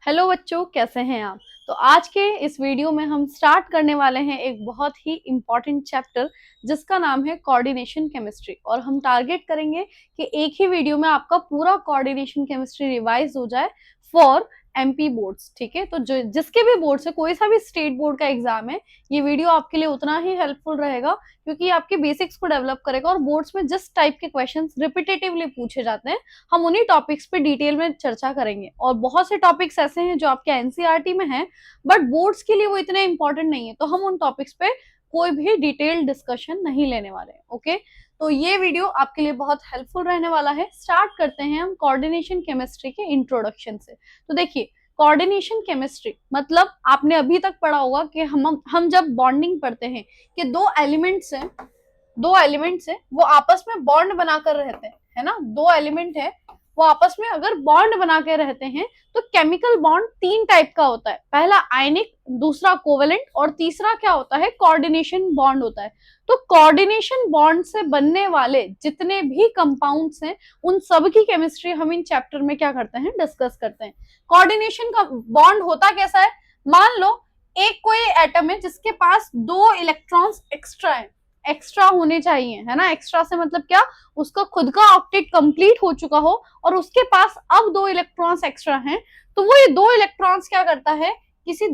Hello बच्चों, कैसे हैं आप। तो आज के इस वीडियो में हम स्टार्ट करने वाले हैं एक बहुत ही इम्पॉर्टेंट चैप्टर जिसका नाम है कोऑर्डिनेशन केमिस्ट्री। और हम टारगेट करेंगे कि एक ही वीडियो में आपका पूरा कोऑर्डिनेशन केमिस्ट्री रिवाइज हो जाए फॉर एमपी बोर्ड्स। ठीक है, तो जो जिसके भी बोर्ड से कोई सा भी स्टेट बोर्ड का एग्जाम है, ये वीडियो आपके लिए उतना ही हेल्पफुल रहेगा क्योंकि आपके बेसिक्स को डेवलप करेगा। और बोर्ड्स में जिस टाइप के क्वेश्चंस रिपीटेटिवली पूछे जाते हैं, हम उन्हीं टॉपिक्स पे डिटेल में चर्चा करेंगे। और बहुत से टॉपिक्स ऐसे हैं जो आपके एनसीईआरटी में हैं बट बोर्ड्स के लिए वो इतने इंपॉर्टेंट नहीं है, तो हम उन टॉपिक्स पे कोई भी डिटेल्ड डिस्कशन नहीं लेने वाले। ओके, तो ये वीडियो आपके लिए बहुत हेल्पफुल रहने वाला है। स्टार्ट करते हैं हम कोऑर्डिनेशन केमिस्ट्री के इंट्रोडक्शन से। तो देखिए, कोऑर्डिनेशन केमिस्ट्री मतलब आपने अभी तक पढ़ा होगा कि हम जब बॉन्डिंग पढ़ते हैं कि दो एलिमेंट्स है वो आपस में बॉन्ड बनाकर रहते हैं, है ना। दो एलिमेंट है वो आपस में अगर बॉन्ड बना के रहते हैं तो केमिकल बॉन्ड तीन टाइप का होता है। पहला आयनिक, दूसरा कोवेलेंट और तीसरा क्या होता है, कोऑर्डिनेशन बॉन्ड होता है। तो कोऑर्डिनेशन बॉन्ड से बनने वाले जितने भी कंपाउंड्स हैं उन सब की केमिस्ट्री हम इन चैप्टर में क्या करते हैं, डिस्कस करते हैं। कोऑर्डिनेशन का बॉन्ड होता कैसा है, मान लो एक कोई एटम है जिसके पास दो इलेक्ट्रॉन्स एक्स्ट्रा होने चाहिए, है ना। एक्स्ट्रा से मतलब क्या, उसका खुद का ऑक्टेट कंप्लीट हो चुका हो और उसके पास अब दो इलेक्ट्रॉन्स एक्स्ट्रा हैं, तो वो ये दो इलेक्ट्रॉन्स क्या करता है, किसी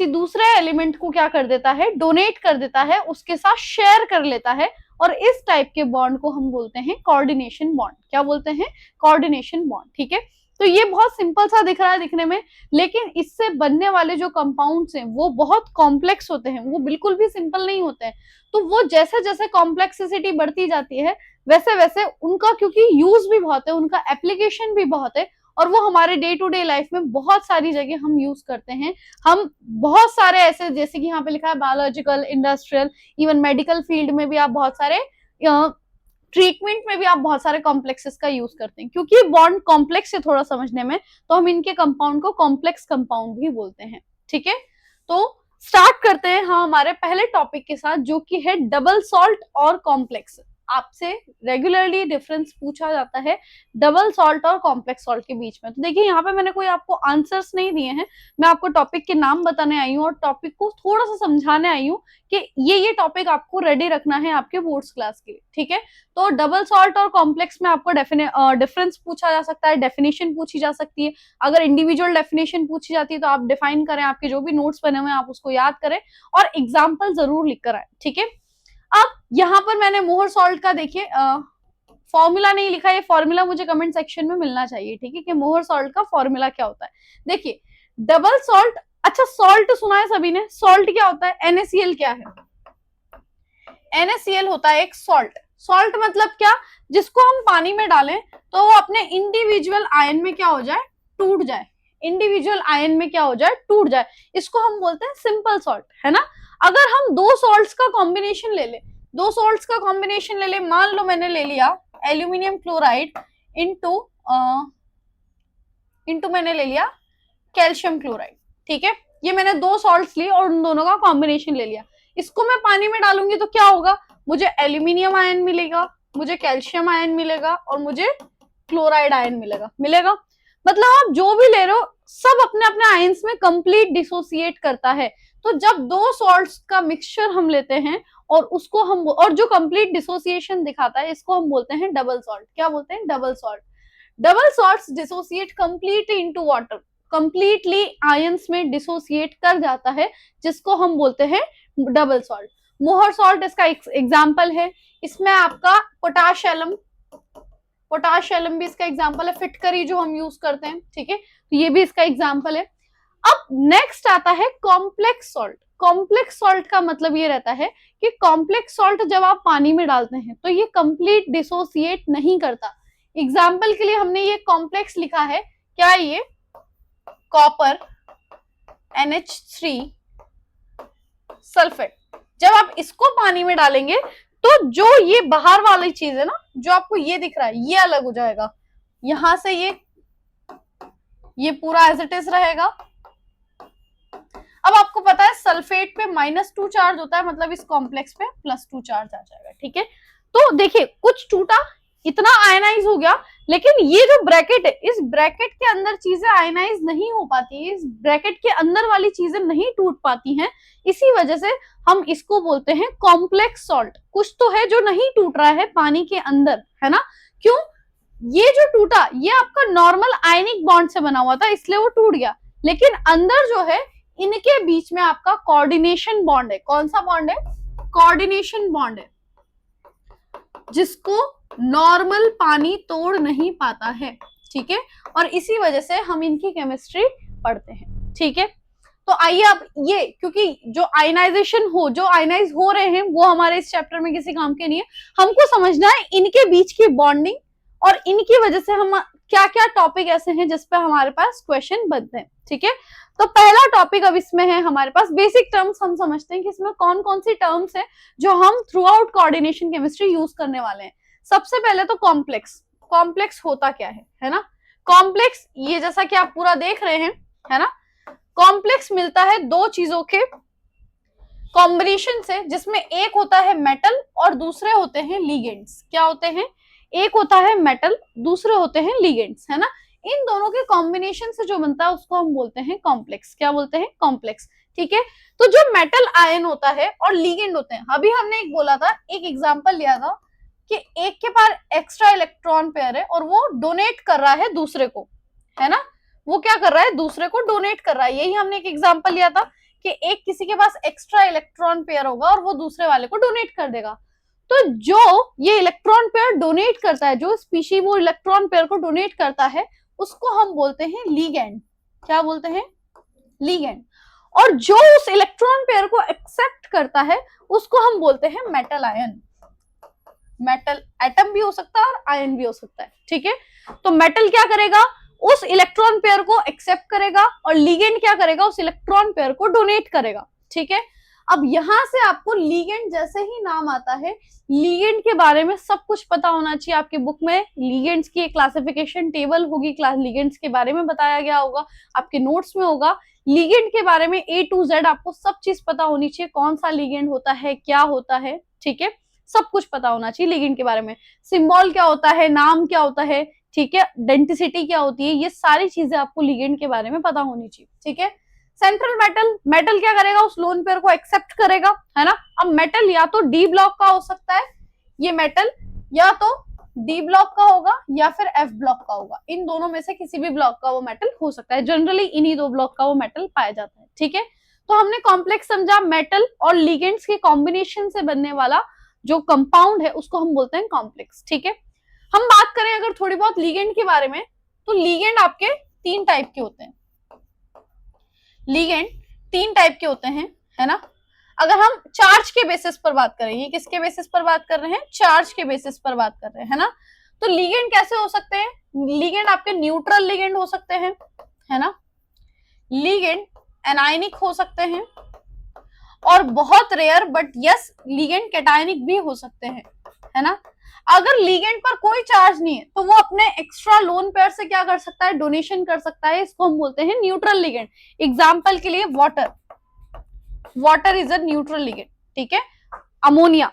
दूसरे एलिमेंट को क्या कर देता है, डोनेट कर देता है, उसके साथ शेयर कर लेता है। और इस टाइप के बॉन्ड को हम बोलते हैं कोऑर्डिनेशन बॉन्ड। क्या बोलते हैं, कोऑर्डिनेशन बॉन्ड। ठीक है, तो ये बहुत सिंपल सा दिख रहा है दिखने में, लेकिन इससे बनने वाले जो कंपाउंड्स हैं वो बहुत कॉम्प्लेक्स होते हैं, वो बिल्कुल भी सिंपल नहीं होते हैं। तो वो जैसे जैसे कॉम्प्लेक्सिसिटी बढ़ती जाती है वैसे वैसे उनका, क्योंकि यूज भी बहुत है, उनका एप्लीकेशन भी बहुत है और वो हमारे डे टू डे लाइफ में बहुत सारी जगह हम यूज करते हैं। हम बहुत सारे ऐसे, जैसे कि यहाँ पे लिखा है biological, industrial, even medical field में भी आप बहुत सारे, ट्रीटमेंट में भी आप बहुत सारे कॉम्प्लेक्सेस का यूज करते हैं। क्योंकि बॉन्ड कॉम्प्लेक्स है थोड़ा समझने में, तो हम इनके कंपाउंड को कॉम्प्लेक्स कंपाउंड भी बोलते हैं। ठीक है, तो स्टार्ट करते हैं हम हमारे पहले टॉपिक के साथ, जो कि है डबल सॉल्ट और कॉम्प्लेक्स। आपसे रेगुलरली डिफरेंस पूछा जाता है डबल सॉल्ट और कॉम्प्लेक्स सॉल्ट के बीच में। तो देखिए, यहाँ पे मैंने कोई आपको आंसर्स नहीं दिए हैं, मैं आपको टॉपिक के नाम बताने आई हूँ और टॉपिक को थोड़ा सा समझाने आई हूँ कि ये टॉपिक आपको रेडी रखना है आपके बोर्ड्स क्लास के लिए। ठीक है, तो डबल सॉल्ट और कॉम्प्लेक्स में आपको डिफरेंस पूछा जा सकता है, डेफिनेशन पूछी जा सकती है। अगर इंडिविजुअल डेफिनेशन पूछी जाती है तो आप डिफाइन करें, आपके जो भी नोट्स बने हुए हैं आप उसको याद करें और एग्जाम्पल जरूर लिख कर आए। ठीक है, अब यहाँ पर मैंने मोहर सॉल्ट का, देखिए फॉर्मूला नहीं लिखा, ये फॉर्मूला मुझे कमेंट सेक्शन में मिलना चाहिए। ठीक है, कि मोहर सॉल्ट का फॉर्मूला क्या होता है। देखिए, डबल सॉल्ट, अच्छा सॉल्ट सुना है सभी ने, सॉल्ट क्या होता है, NaCl क्या है, NaCl होता है एक सॉल्ट। सॉल्ट मतलब क्या, जिसको हम पानी में डालें तो वो अपने इंडिविजुअल आयन में क्या हो जाए, टूट जाए, इंडिविजुअल आयन में क्या हो जाए, टूट जाए, इसको हम बोलते हैं सिंपल सॉल्ट, है ना। अगर हम दो सॉल्ट्स का कॉम्बिनेशन ले ले, मान लो मैंने ले लिया एल्यूमिनियम क्लोराइड इंटू मैंने ले लिया कैल्शियम क्लोराइड। ठीक है, ये मैंने दो सॉल्ट्स ली और उन दोनों का कॉम्बिनेशन ले लिया। इसको मैं पानी में डालूंगी तो क्या होगा, मुझे एल्यूमिनियम आयन मिलेगा, मुझे कैल्शियम आयन मिलेगा और मुझे क्लोराइड आयन मिलेगा। मतलब आप जो भी ले रहे हो सब अपने अपने आयन्स में कंप्लीट डिसोसिएट करता है। तो जब दो सॉल्ट्स का मिक्सचर हम लेते हैं और उसको हम, और जो कंप्लीट डिसोसिएशन दिखाता है, इसको हम बोलते हैं डबल सॉल्ट। क्या बोलते हैं, double salt. Double salts dissociate completely into water, completely ions में डिसोसिएट कर जाता है, जिसको हम बोलते हैं डबल सॉल्ट। मोहर सॉल्ट इसका एग्जाम्पल है। इसमें आपका पोटाशियम भी इसका एग्जाम्पल है, फिटकरी जो हम यूज करते हैं। ठीक है, तो ये भी इसका एग्जाम्पल है। अब नेक्स्ट आता है कॉम्प्लेक्स सॉल्ट। कॉम्प्लेक्स सॉल्ट का मतलब ये रहता है कि कॉम्प्लेक्स सॉल्ट जब आप पानी में डालते हैं तो ये कंप्लीट डिसोसिएट नहीं करता। एग्जाम्पल के लिए हमने ये कॉम्प्लेक्स लिखा है, क्या ये कॉपर NH3 सल्फेट। जब आप इसको पानी में डालेंगे तो जो ये बाहर वाली चीज है ना, जो आपको ये दिख रहा है, ये अलग हो जाएगा, यहां से ये पूरा एज इट इज रहेगा। अब आपको पता है सल्फेट पे -2 चार्ज होता है, मतलब इस कॉम्प्लेक्स पे +2 चार्ज आ जाएगा। ठीक है, तो देखिए कुछ टूटा, इतना आयनाइज हो गया, लेकिन ये जो ब्रैकेट है, इस ब्रैकेट के अंदर चीजें आयनाइज नहीं हो पाती, इस ब्रैकेट के अंदर वाली चीजें नहीं टूट पाती हैं, इसी वजह से हम इसको बोलते हैं कॉम्प्लेक्स सॉल्ट। कुछ तो है जो नहीं टूट रहा है पानी के अंदर, है ना। क्यों? ये जो टूटा ये आपका नॉर्मल आयनिक बॉन्ड से बना हुआ था, इसलिए वो टूट गया, लेकिन अंदर जो है इनके बीच में आपका कोऑर्डिनेशन बॉन्ड है। कौन सा बॉन्ड है? कोऑर्डिनेशन बॉन्ड है, जिसको नॉर्मल पानी तोड़ नहीं पाता है, ठीक है। और इसी वजह से हम इनकी केमिस्ट्री पढ़ते हैं, ठीक है। तो आइए अब ये, क्योंकि जो आयनाइजेशन हो, जो आयनाइज हो रहे हैं वो हमारे इस चैप्टर में किसी काम के नहीं है, हमको समझना है इनके बीच की बॉन्डिंग, और इनकी वजह से हम क्या क्या टॉपिक ऐसे हैं जिसपे हमारे पास क्वेश्चन बनते हैं, ठीक है। तो पहला टॉपिक अब इसमें है हमारे पास बेसिक टर्म्स। हम समझते हैं कि इसमें कौन कौन सी टर्म्स है जो हम through out coordination chemistry use करने वाले हैं। सबसे पहले तो कॉम्प्लेक्स। कॉम्प्लेक्स होता क्या है ना। कॉम्प्लेक्स ये जैसा कि आप पूरा देख रहे हैं, है ना। कॉम्प्लेक्स मिलता है दो चीजों के कॉम्बिनेशन से, जिसमें एक होता है मेटल और दूसरे होते हैं लिगेंड्स। क्या होते हैं? एक होता है मेटल, दूसरे होते हैं लिगेंड्स, है ना। इन दोनों के कॉम्बिनेशन से जो बनता है उसको हम बोलते हैं कॉम्प्लेक्स। क्या बोलते हैं? कॉम्प्लेक्स, ठीक है। तो जो मेटल आयन होता है और लिगेंड होते हैं, अभी हमने एक बोला था, एक एग्जांपल लिया था कि एक के पास एक्स्ट्रा इलेक्ट्रॉन पेयर है और वो डोनेट कर रहा है दूसरे को, है ना। वो क्या कर रहा है? दूसरे को डोनेट कर रहा है। यही हमने एक एग्जांपल लिया था कि एक किसी के पास एक्स्ट्रा इलेक्ट्रॉन पेयर होगा और वो दूसरे वाले को डोनेट कर देगा। तो जो ये इलेक्ट्रॉन पेयर डोनेट करता है, जो स्पीशी वो इलेक्ट्रॉन पेयर को डोनेट करता है, उसको हम बोलते हैं लिगेंड। क्या बोलते हैं? लिगेंड। और जो उस इलेक्ट्रॉन पेयर को एक्सेप्ट करता है उसको हम बोलते हैं मेटल आयन। मेटल एटम भी हो सकता है और आयन भी हो सकता है, ठीक है। तो मेटल क्या करेगा? उस इलेक्ट्रॉन पेयर को एक्सेप्ट करेगा, और लिगेंड क्या करेगा? उस इलेक्ट्रॉन पेयर को डोनेट करेगा, ठीक है। अब यहां से आपको लिगेंड जैसे ही नाम आता है, लिगेंड के बारे में सब कुछ पता होना चाहिए। आपके बुक में लिगेंड्स की एक क्लासिफिकेशन टेबल होगी, क्लास लिगेंड्स के बारे में बताया गया होगा, आपके नोट्स में होगा। लिगेंड के बारे में A to Z आपको सब चीज पता होनी चाहिए, कौन सा लिगेंड होता है, क्या होता है, ठीक है। सब कुछ पता होना चाहिए लिगेंड के बारे में। सिंबल क्या होता है, नाम क्या होता है, ठीक है, डेंसिटी क्या होती है, ये सारी चीजें आपको लिगेंड के बारे में पता होनी चाहिए, ठीक है। सेंट्रल मेटल, मेटल क्या करेगा? उस लोन पेयर को एक्सेप्ट करेगा, है ना। अब मेटल या तो डी ब्लॉक का हो सकता है, ये मेटल या तो डी ब्लॉक का होगा या फिर एफ ब्लॉक का होगा। इन दोनों में से किसी भी ब्लॉक का वो मेटल हो सकता है। जनरली इन्हीं दो ब्लॉक का वो मेटल पाया जाता है, ठीक है। तो हमने कॉम्प्लेक्स समझा, मेटल और लिगेंड्स के कॉम्बिनेशन से बनने वाला जो कंपाउंड है उसको हम बोलते हैं कॉम्प्लेक्स, ठीक है। हम बात करें अगर थोड़ी बहुत लिगेंड के बारे में, तो लिगेंड आपके तीन टाइप के होते हैं। लिगेंड तीन टाइप के होते हैं, है ना। अगर हम चार्ज के बेसिस पर बात करें, ये किसके बेसिस पर बात कर रहे हैं? चार्ज के बेसिस पर बात कर रहे हैं, है ना। तो लिगेंड कैसे हो सकते हैं? लिगेंड आपके न्यूट्रल लिगेंड हो सकते हैं, है ना। लिगेंड एनायनिक हो सकते हैं, और बहुत rare but yes ligand cationic भी हो सकते हैं, है ना। अगर लिगेंड पर कोई चार्ज नहीं है तो वो अपने एक्स्ट्रा लोन पेयर से क्या कर सकता है? डोनेशन कर सकता है। इसको हम बोलते हैं न्यूट्रल लिगेंड। एग्जांपल के लिए water, water is a neutral ligand, ठीक है। अमोनिया,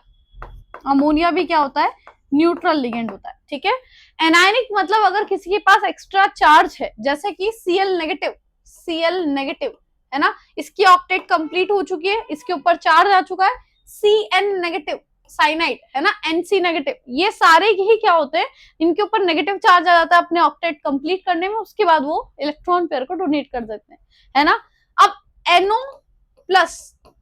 अमोनिया भी क्या होता है? न्यूट्रल लिगेंड होता है, ठीक है। एनायनिक मतलब अगर किसी के पास एक्स्ट्रा चार्ज है, जैसे कि Cl नेगेटिव, Cl नेगेटिव, है ना, इसकी ऑक्टेट कंप्लीट हो चुकी है, इसके ऊपर चार्ज आ चुका है, Cn नेगेटिव साइनाइड, है ना, Nc नेगेटिव, ये सारे ही क्या होते हैं? इनके ऊपर नेगेटिव चार्ज आ जाता है अपने ऑक्टेट कंप्लीट करने में, उसके बाद वो इलेक्ट्रॉन पेयर को डोनेट कर देते हैं, है ना। अब NO प्लस,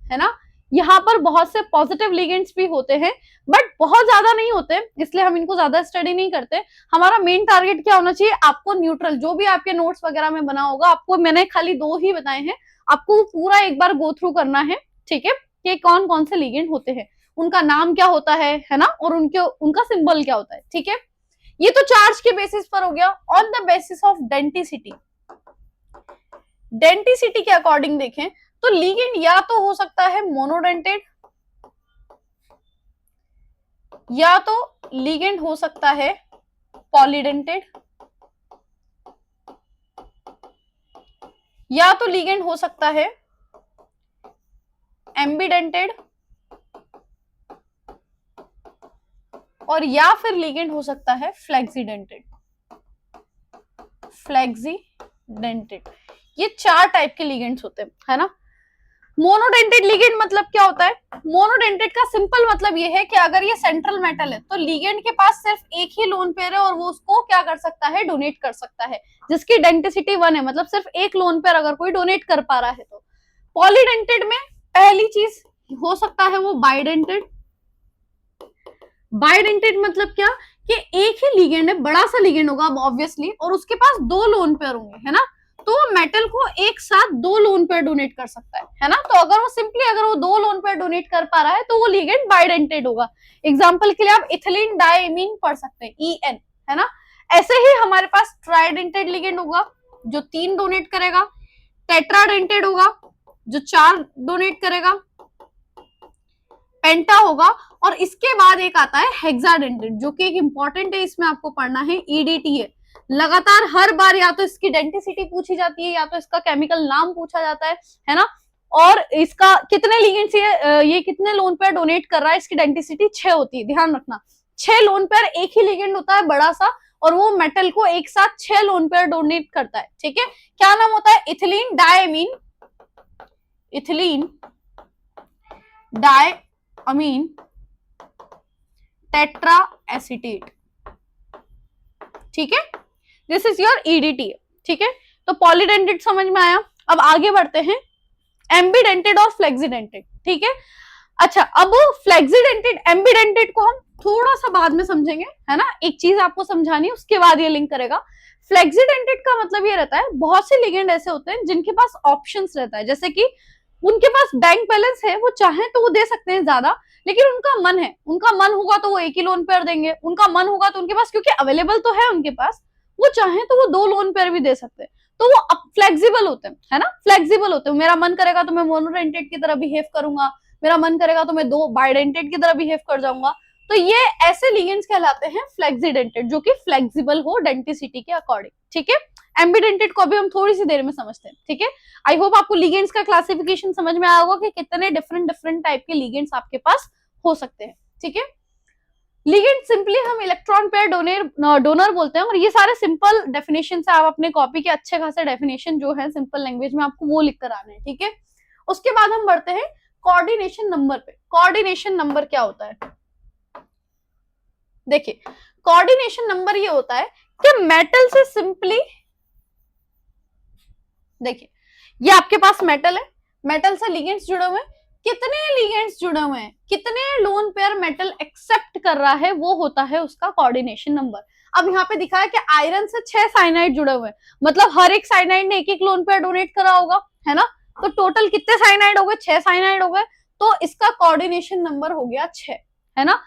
है ना, यहाँ पर बहुत से पॉजिटिव लिगेंड्स भी होते हैं, बट बहुत ज्यादा नहीं होते, इसलिए हम इनको ज्यादा स्टडी नहीं करते। हमारा मेन टारगेट क्या होना चाहिए? आपको न्यूट्रल, जो भी आपके नोट्स वगैरह में बना होगा, आपको मैंने खाली दो ही बताए हैं, आपको पूरा एक बार गो थ्रू करना है, ठीक है, कि कौन कौन से लिगेंड होते हैं, उनका नाम क्या होता है ना, और उनका सिंबल क्या होता है, ठीक है। ये तो चार्ज के बेसिस पर हो गया। On the basis of density, density के अकॉर्डिंग देखें तो लिगेंड या तो हो सकता है मोनोडेंटेड, या तो लिगेंड हो सकता है पॉलीडेंटेड, या तो लिगेंड हो सकता है एम्बिडेंटेड, और या फिर लिगेंड हो सकता है फ्लेक्सीडेंटेड। फ्लेक्सीडेंटेड, ये 4 टाइप के लिगेंड्स होते हैं, है ना। मोनोडेंटेड लिगेंड मतलब क्या होता है? मोनोडेंटेड का सिंपल मतलब ये है कि अगर ये सेंट्रल मेटल है तो लिगेंड के पास सिर्फ एक ही लोन पेयर है और वो उसको क्या कर सकता है? डोनेट कर सकता है, जिसकी डेंसिटी 1 है, मतलब सिर्फ एक लोन पेयर अगर कोई डोनेट कर पा रहा है तो। पॉलीडेंटेड में पहली चीज हो सकता है वो बाइडेंटेड। बाइडेंटेड मतलब क्या कि एक ही लिगेंड है, बड़ा सा लिगेंड होगा ऑब्वियसली, और उसके पास 2 लोन पेयर होंगे, है ना, तो मेटल को एक साथ 2 लोन पेयर डोनेट कर सकता है ना। तो अगर वो सिंपली अगर वो 2 लोन पेयर डोनेट कर पा रहा है तो वो लिगेंड बाइडेंटेड होगा। एग्जांपल के लिए आप इथिलीन डाइमीन पढ़ सकते हैं, EN, है ना। ऐसे ही हमारे पास ट्राइडेंटेड लिगेंड होगा जो 3 डोनेट करेगा, टेट्राडेंटेड होगा जो 4 डोनेट करेगा, पेंटा होगा, और इसके बाद एक आता है हेक्साडेंटेड जो कि एक इंपॉर्टेंट है, इसमें आपको पढ़ना है, EDT है। लगातार हर बार या तो इसकी डेंसिटी पूछी जाती है या तो इसका केमिकल नाम पूछा जाता है ना। और इसका कितने लिगेंड्स ये कितने लोन पेयर डोनेट कर रहा है, इसकी डेंसिटी 6 होती है, ध्यान रखना। 6 लोन पेयर, एक ही लिगेंड होता है बड़ा सा, और वो मेटल को एक साथ 6 लोन पेयर डोनेट करता है, ठीक है। क्या नाम होता है? Ethylene diamine, ethylene diamine tetra acetate, ठीक है। दिस इज योर EDT, ठीक है। तो पॉलीडेंटेड समझ में आया। अब आगे बढ़ते हैं, एम्बीडेंटेड और फ्लेक्सीडेंटेड, ठीक है। अच्छा, अब फ्लेक्सीडेंटेड एम्बीडेंटेड को हम थोड़ा सा बाद में समझेंगे, है ना। एक चीज आपको समझानी है, उसके बाद ये लिंक करेगा। फ्लेक्सीडेंटेड का मतलब ये रहता है, बहुत से लिगेंड ऐसे होते हैं जिनके पास ऑप्शंस रहता है, जैसे कि उनके पास बैंक बैलेंस है, वो चाहे तो वो दे सकते हैं ज्यादा, लेकिन उनका मन है, उनका मन होगा तो वो एक ही लोन पेयर देंगे, उनका मन होगा तो उनके पास, क्योंकि अवेलेबल तो है उनके पास, वो चाहे तो वो 2 लोन पेयर भी दे सकते हैं, तो वो फ्लेक्सिबल होते हैं, है ना, फ्लेक्सिबल होते हैं। मेरा मन करेगा तो मैं मोनोडेंटेड की तरह बिहेव करूंगा, मेरा मन करेगा तो मैं 2 बाइडेंटेड की तरह बिहेव कर जाऊंगा। तो ये ऐसे लिगेंड्स कहलाते हैं फ्लेक्सीडेंटेड, जो कि फ्लेक्सिबल हो डेंसिटी के अकॉर्डिंग, ठीक है। एम्बीडेंटेड को अभी हम थोड़ी सी देर में समझते हैं, ठीक है। आई होप आपको लिगेंड्स का क्लासिफिकेशन समझ में आया होगा कि कितने डिफरेंट टाइप के लिगेंड्स आपके पास हो सकते हैं, ठीक है। लिगेंड सिंपली हम इलेक्ट्रॉन पेयर डोनर बोलते हैं, और ये सारे सिंपल डेफिनेशन है, आप अपने कॉपी के अच्छे खासे डेफिनेशन जो है सिंपल लैंग्वेज में आपको वो लिख कर आने हैं, ठीक है। उसके बाद हम बढ़ते हैं कोऑर्डिनेशन नंबर पे। कोऑर्डिनेशन नंबर क्या होता है? देखिए, कोऑर्डिनेशन नंबर ये होता है कि मेटल से सिंपली, देखिए ये आपके पास मेटल है, मेटल से लिगेंड्स जुड़े हुए हैं, कितने लिगेंड्स जुड़े हुए हैं, कितने लोन पेयर मेटल एक्सेप्ट कर रहा है, वो होता है उसका कोऑर्डिनेशन नंबर। अब यहाँ पे दिखा है कि आयरन से 6 साइनाइड जुड़े हुए हैं, मतलब हर एक साइनाइड ने एक लोन पेयर डोनेट करा होगा, है ना। तो टोटल कितने साइनाइड हो गए? 6 साइनाइड हो गए, तो इसका कोऑर्डिनेशन नंबर हो गया 6, है ना।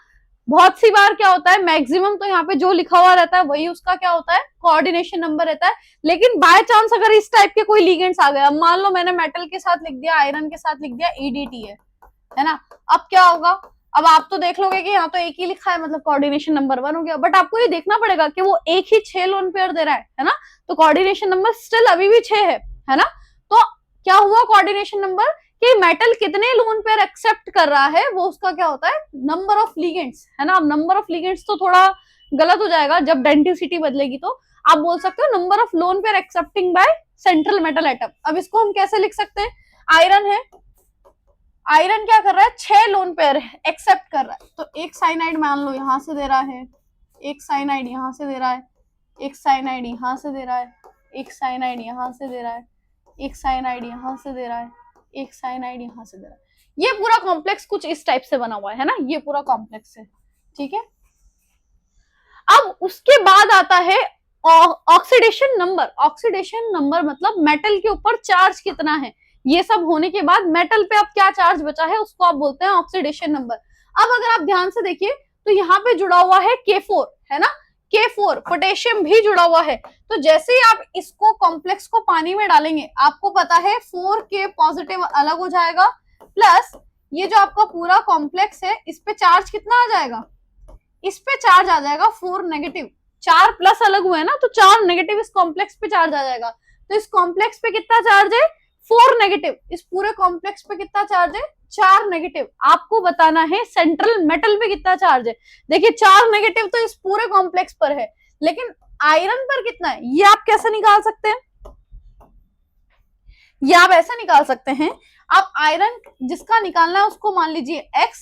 बहुत सी बार क्या होता है, मैक्सिमम तो यहाँ पे जो लिखा हुआ रहता है वही उसका क्या होता है, कोऑर्डिनेशन नंबर रहता है। लेकिन बाय चांस अगर इस टाइप के कोई लिगेंड्स आ गए, अब मान लो मैंने मेटल के साथ लिख दिया, आयरन के साथ लिख दिया EDT है ना, अब क्या होगा? अब आप तो देख लोगे कि यहाँ तो एक ही लिखा है, मतलब कोऑर्डिनेशन नंबर 1 हो गया, बट आपको ये देखना पड़ेगा कि वो एक ही 6 लोन पेयर दे रहा है ना, तो कोऑर्डिनेशन नंबर स्टिल अभी भी 6 है ना। तो क्या हुआ कोऑर्डिनेशन नंबर, कि मेटल कितने लोन पेयर एक्सेप्ट कर रहा है, वो उसका क्या होता है, नंबर ऑफ लिगेंड्स, है ना। अब नंबर ऑफ लिगेंड्स तो थोड़ा गलत हो जाएगा, जब डेंसिटी बदलेगी तो आप बोल सकते हो number of lone pair accepting by central metal atom. अब इसको हम कैसे लिख सकते हैं? आयरन है, आयरन क्या कर रहा है, 6 लोन पेयर एक्सेप्ट कर रहा है, तो एक साइनाइड मान लो यहां से दे रहा है, एक साइनाइड यहां से दे रहा है, एक साइनाइड यहां से दे रहा है, एक साइनाइड यहां से दे रहा है, एक साइनाइड यहां से दे रहा है, एक साइनाइड यहां से दे रहा है। ये पूरा कॉम्प्लेक्स कुछ इस टाइप से बना हुआ है ना, ये पूरा कॉम्प्लेक्स है, ठीक है। अब उसके बाद आता है ऑक्सीडेशन नंबर। ऑक्सीडेशन नंबर मतलब मेटल के ऊपर चार्ज कितना है, ये सब होने के बाद मेटल पे अब क्या चार्ज बचा है, उसको आप बोलते हैं ऑक्सीडेशन नंबर। अब अगर आप ध्यान से देखिए तो यहाँ पे जुड़ा हुआ है K4, है ना, K4 पोटेशियम भी जुड़ा हुआ है। तो जैसे ही आप इसको कॉम्प्लेक्स को पानी में डालेंगे, आपको पता है 4K पॉजिटिव अलग हो जाएगा, प्लस ये जो आपका पूरा कॉम्प्लेक्स है, इस पे चार्ज कितना आ जाएगा, इस पे चार्ज आ जाएगा 4 नेगेटिव। 4 प्लस अलग हुए ना, तो 4 नेगेटिव इस कॉम्प्लेक्स पे चार्ज आ जाएगा। तो इस कॉम्प्लेक्स पे कितना चार्ज है, 4 नेगेटिव। इस पूरे कॉम्प्लेक्स पे कितना चार्ज है, 4 नेगेटिव, आपको बताना है सेंट्रल मेटल पे कितना चार्ज है। देखिए 4 नेगेटिव तो इस पूरे कॉम्प्लेक्स पर है, लेकिन आयरन पर कितना है ये आप कैसे निकाल सकते हैं, ये आप ऐसा निकाल सकते हैं। आप आयरन जिसका निकालना है उसको मान लीजिए x,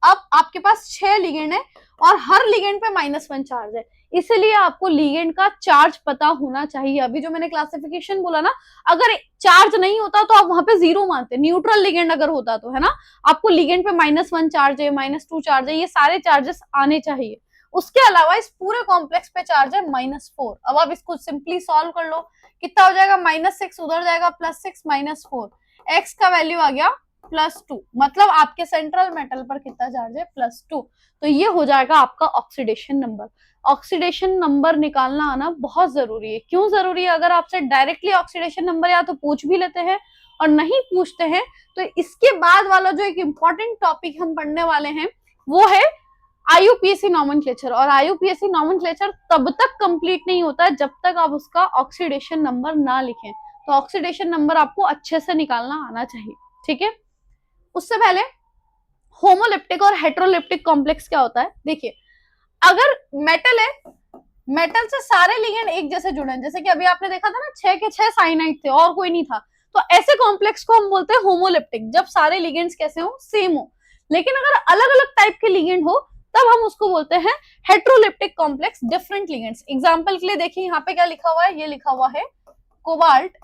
अब आपके पास 6 लिगेंड है और हर लिगेंड पे -1 चार्ज है, इसलिए आपको लिगेंड का चार्ज पता होना चाहिए। अभी जो मैंने क्लासिफिकेशन बोला ना, अगर चार्ज नहीं होता तो आप वहां पे 0 मानते, न्यूट्रल लिगेंड अगर होता तो, है ना, आपको लिगेंड पे -1 चार्ज है, -2 चार्ज है, ये सारे चार्जेस आने चाहिए। उसके अलावा इस पूरे कॉम्प्लेक्स पे चार्ज है -4। अब आप इसको सिंपली सॉल्व कर लो, कितना हो जाएगा, -6 उधर जाएगा, +6 -4, x का वैल्यू आ गया +2, मतलब आपके सेंट्रल मेटल पर कितना चार्ज है, +2। तो ये हो जाएगा आपका ऑक्सीडेशन नंबर। ऑक्सीडेशन नंबर निकालना आना बहुत जरूरी है। क्यों जरूरी है, अगर आपसे डायरेक्टली ऑक्सीडेशन नंबर या तो पूछ भी लेते हैं और नहीं पूछते हैं तो इसके बाद वाला जो एक इंपॉर्टेंट टॉपिक हम पढ़ने वाले हैं वो है आईयूपीएसी नॉमेनक्लेचर। और आईयूपीएसी नॉमेनक्लेचर तब तक कंप्लीट नहीं होता है जब तक आप उसका ऑक्सीडेशन नंबर ना लिखें। तो ऑक्सीडेशन नंबर आपको अच्छे से निकालना आना चाहिए, ठीक है। उससे पहले होमोलिप्टिक और हेट्रोलिप्टिक कॉम्प्लेक्स क्या होता है, देखिए अगर मेटल है, मेटल से सारे लिगेंड एक जैसे जुड़े हैं, जैसे कि अभी आपने देखा था ना 6 के 6 साइनाइड थे और कोई नहीं था, तो ऐसे कॉम्प्लेक्स को हम बोलते हैं होमोलिप्टिक, जब सारे लिगेंड्स कैसे हो, सेम हो। लेकिन अगर अलग अलग टाइप के लिगेंड हो तब हम उसको बोलते हैं हेट्रोलिप्टिक कॉम्प्लेक्स, डिफरेंट लिगेंड्स। एग्जांपल के लिए देखिए यहाँ पे क्या लिखा हुआ है, ये लिखा हुआ है कोबाल्ट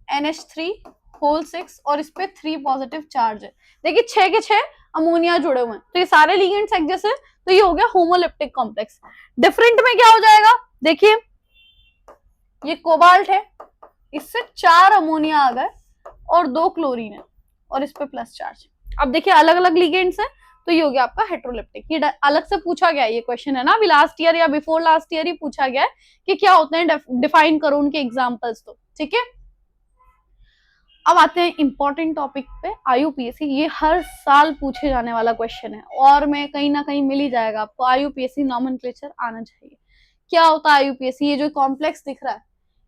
NH3 6 और इस पे 3 पॉजिटिव चार्ज है। देखिए 6 के 6 अमोनिया जुड़े हुए हैं, तो ये सारे लिगेंड्स एक जैसे, तो ये हो गया होमोलिप्टिक कॉम्प्लेक्स। डिफरेंट में क्या हो जाएगा, देखिए ये कोबाल्ट है, इससे 4 अमोनिया आ गए और 2 क्लोरीन है और इस पे प्लस चार्ज। अब देखिए अलग अलग लिगेंड्स हैं, तो ये हो गया आपका हेट्रोलिप्टिक। ये अलग से पूछा गया ये क्वेश्चन, है ना, अभी लास्ट ईयर या बिफोर लास्ट ईयर ही पूछा गया है कि क्या होते हैं, डिफाइन करो उनके एग्जांपल्स, तो ठीक है। अब आते हैं इंपॉर्टेंट टॉपिक पे, आईयूपीएसी। ये हर साल पूछे जाने वाला क्वेश्चन है और मैं कहीं ना कहीं मिल ही जाएगा आपको। आईयूपीएसी नॉमेनक्लेचर आना चाहिए। क्या होता है आईयूपीएसी, ये जो कॉम्प्लेक्स दिख रहा है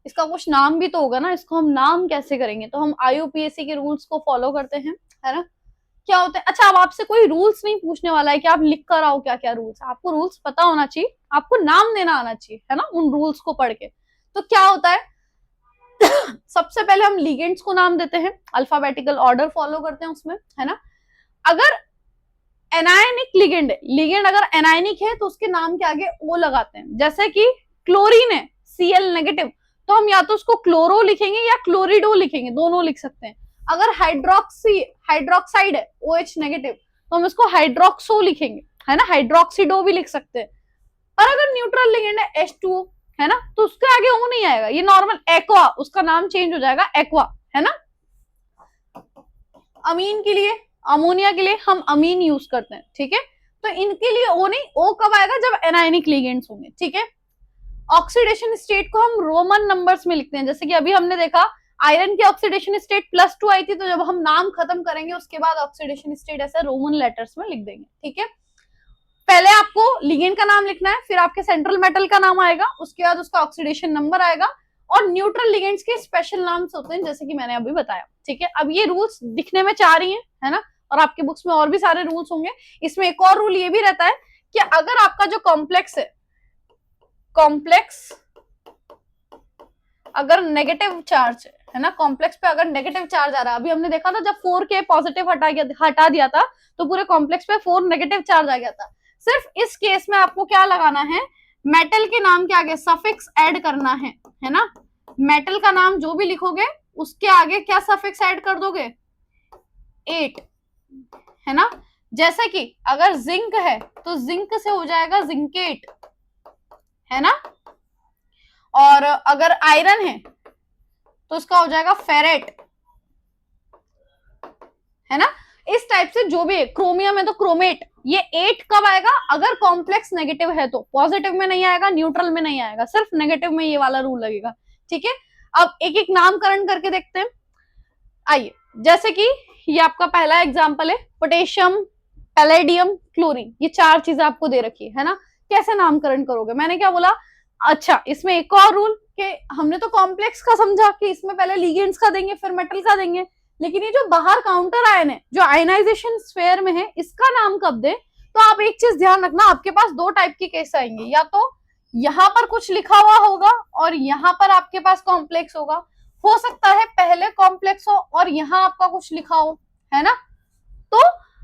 इसका कुछ नाम भी तो होगा ना, इसको हम नाम कैसे करेंगे, तो हम आईयूपीएसी के रूल्स को फॉलो करते हैं, है ना। क्या होता है, अच्छा अब आपसे कोई रूल्स नहीं पूछने वाला है कि आप लिख कर आओ क्या क्या रूल्स, आपको रूल्स पता होना चाहिए, आपको नाम देना आना चाहिए, है ना, उन रूल्स को पढ़ के। तो क्या होता है सबसे पहले हम लिगेंड्स को नाम देते हैं, अल्फाबेटिकल ऑर्डर फॉलो करते हैं उसमें, है ना। अगर एनायनिक लिगेंड है, लिगेंड अगर एनायनिक है तो उसके नाम के आगे ओ लगाते हैं, जैसे कि क्लोरीन है Cl नेगेटिव, तो हम या तो उसको क्लोरो लिखेंगे या क्लोरिडो लिखेंगे, दोनों लिख सकते हैं। अगर हाइड्रोक्साइड है OH नेगेटिव, तो हम इसको हाइड्रोक्सो लिखेंगे, है ना, हाइड्रोक्सीडो भी लिख सकते हैं। और अगर न्यूट्रल लिगेंड है H2O, है ना, तो उसके आगे ओ नहीं आएगा, ये नॉर्मल एक्वा, उसका नाम चेंज हो जाएगा एक्वा, है ना। अमीन के लिए, अमोनिया के लिए हम अमीन यूज करते हैं, ठीक है। तो इनके लिए ओ नहीं, ओ कब आएगा, जब एनायनिक लिगेंड्स होंगे, ठीक है। ऑक्सीडेशन स्टेट को हम रोमन नंबर्स में लिखते हैं, जैसे कि अभी हमने देखा आयरन की ऑक्सीडेशन स्टेट +2 आई थी, तो जब हम नाम खत्म करेंगे उसके बाद ऑक्सीडेशन स्टेट ऐसे रोमन लेटर्स में लिख देंगे, ठीक है। पहले आपको लिगेंड का नाम लिखना है, फिर आपके सेंट्रल मेटल का नाम आएगा, उसके बाद उसका ऑक्सीडेशन नंबर आएगा, और न्यूट्रल लिगेंड्स के स्पेशल नाम्स होते हैं जैसे कि मैंने अभी बताया, ठीक है। अब ये रूल्स दिखने में 4 ही है ना, और आपके बुक्स में और भी सारे रूल्स होंगे। इसमें एक और रूल ये भी रहता है कि अगर आपका जो कॉम्प्लेक्स है, कॉम्प्लेक्स अगर नेगेटिव चार्ज है ना, कॉम्प्लेक्स पे अगर नेगेटिव चार्ज आ रहा है, अभी हमने देखा था जब 4K पॉजिटिव हटा दिया था तो पूरे कॉम्प्लेक्स पे 4 नेगेटिव चार्ज आ गया था। सिर्फ इस केस में आपको क्या लगाना है, मेटल के नाम के आगे सफिक्स ऐड करना है ना। मेटल का नाम जो भी लिखोगे उसके आगे क्या सफिक्स ऐड कर दोगे, 8, है ना। जैसे कि अगर जिंक है तो जिंक से हो जाएगा जिंकेट, है ना। और अगर आयरन है तो उसका हो जाएगा फेरेट, है ना। इस टाइप से जो भी है, क्रोमियम है तो क्रोमेट। ये 8 कब आएगा, अगर कॉम्प्लेक्स नेगेटिव है तो, पॉजिटिव में नहीं आएगा, न्यूट्रल में नहीं आएगा, सिर्फ नेगेटिव में ये वाला रूल लगेगा, ठीक है। अब एक एक नामकरण करके देखते हैं, आइए। जैसे कि ये आपका पहला एग्जांपल है, पोटेशियम, पैलेडियम, क्लोरीन, ये 4 चीजें आपको दे रखी है ना। कैसे नामकरण करोगे, मैंने क्या बोला, अच्छा इसमें एक और रूल कि हमने तो कॉम्प्लेक्स का समझा कि इसमें पहले लिगेंड्स का देंगे फिर मेटल का देंगे, लेकिन ये जो बाहर काउंटर आयन है जो आयनाइजेशन स्फीयर में है, इसका नाम कब दे? तो आप एक चीज ध्यान रखना, आपके पास दो टाइप के केस आएंगे, या तो यहाँ पर कुछ लिखा हुआ होगा और यहाँ पर आपके पास कॉम्प्लेक्स होगा, हो सकता है पहले कॉम्प्लेक्स हो और यहाँ आपका कुछ लिखा हो, है ना। तो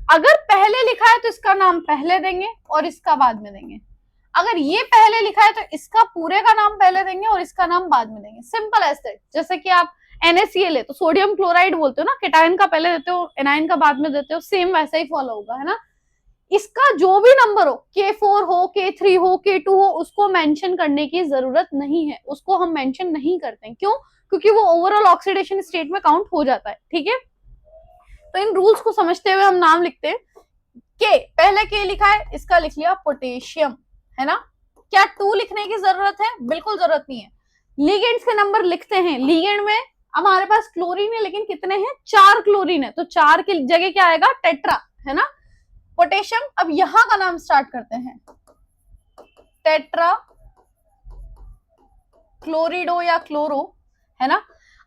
अगर पहले लिखा है तो इसका नाम पहले देंगे और इसका बाद में देंगे, अगर ये पहले लिखा है तो इसका पूरे का नाम पहले देंगे और इसका नाम बाद में देंगे, सिंपल एज दैट। जैसे कि आप NaCl है तो सोडियम क्लोराइड बोलते हो ना, केटायन का पहले देते हो, एनायन का बाद में देते हो, सेम वैसा ही फॉलो होगा, है ना। इसका जो भी नंबर हो, K4 हो, K3 हो, K2 हो, उसको मेंशन करने की जरूरत नहीं है, उसको हम मेंशन नहीं करते हैं। क्यों? क्योंकि वो ओवरऑल ऑक्सीडेशन स्टेट में काउंट हो जाता है, ठीक है। तो इन रूल्स को समझते हुए हम नाम लिखते हैं। के, पहले के लिखा है, इसका लिख लिया पोटेशियम, है ना। क्या 2 लिखने की जरूरत है? बिल्कुल जरूरत नहीं है। लिगेंड्स के नंबर लिखते हैं, लिगेंड में हमारे पास क्लोरीन है, लेकिन कितने हैं? 4 क्लोरीन है, तो 4 की जगह क्या आएगा? टेट्रा, है ना। पोटेशियम, अब यहां का नाम स्टार्ट करते हैं, टेट्रा क्लोरिडो या क्लोरो, है ना।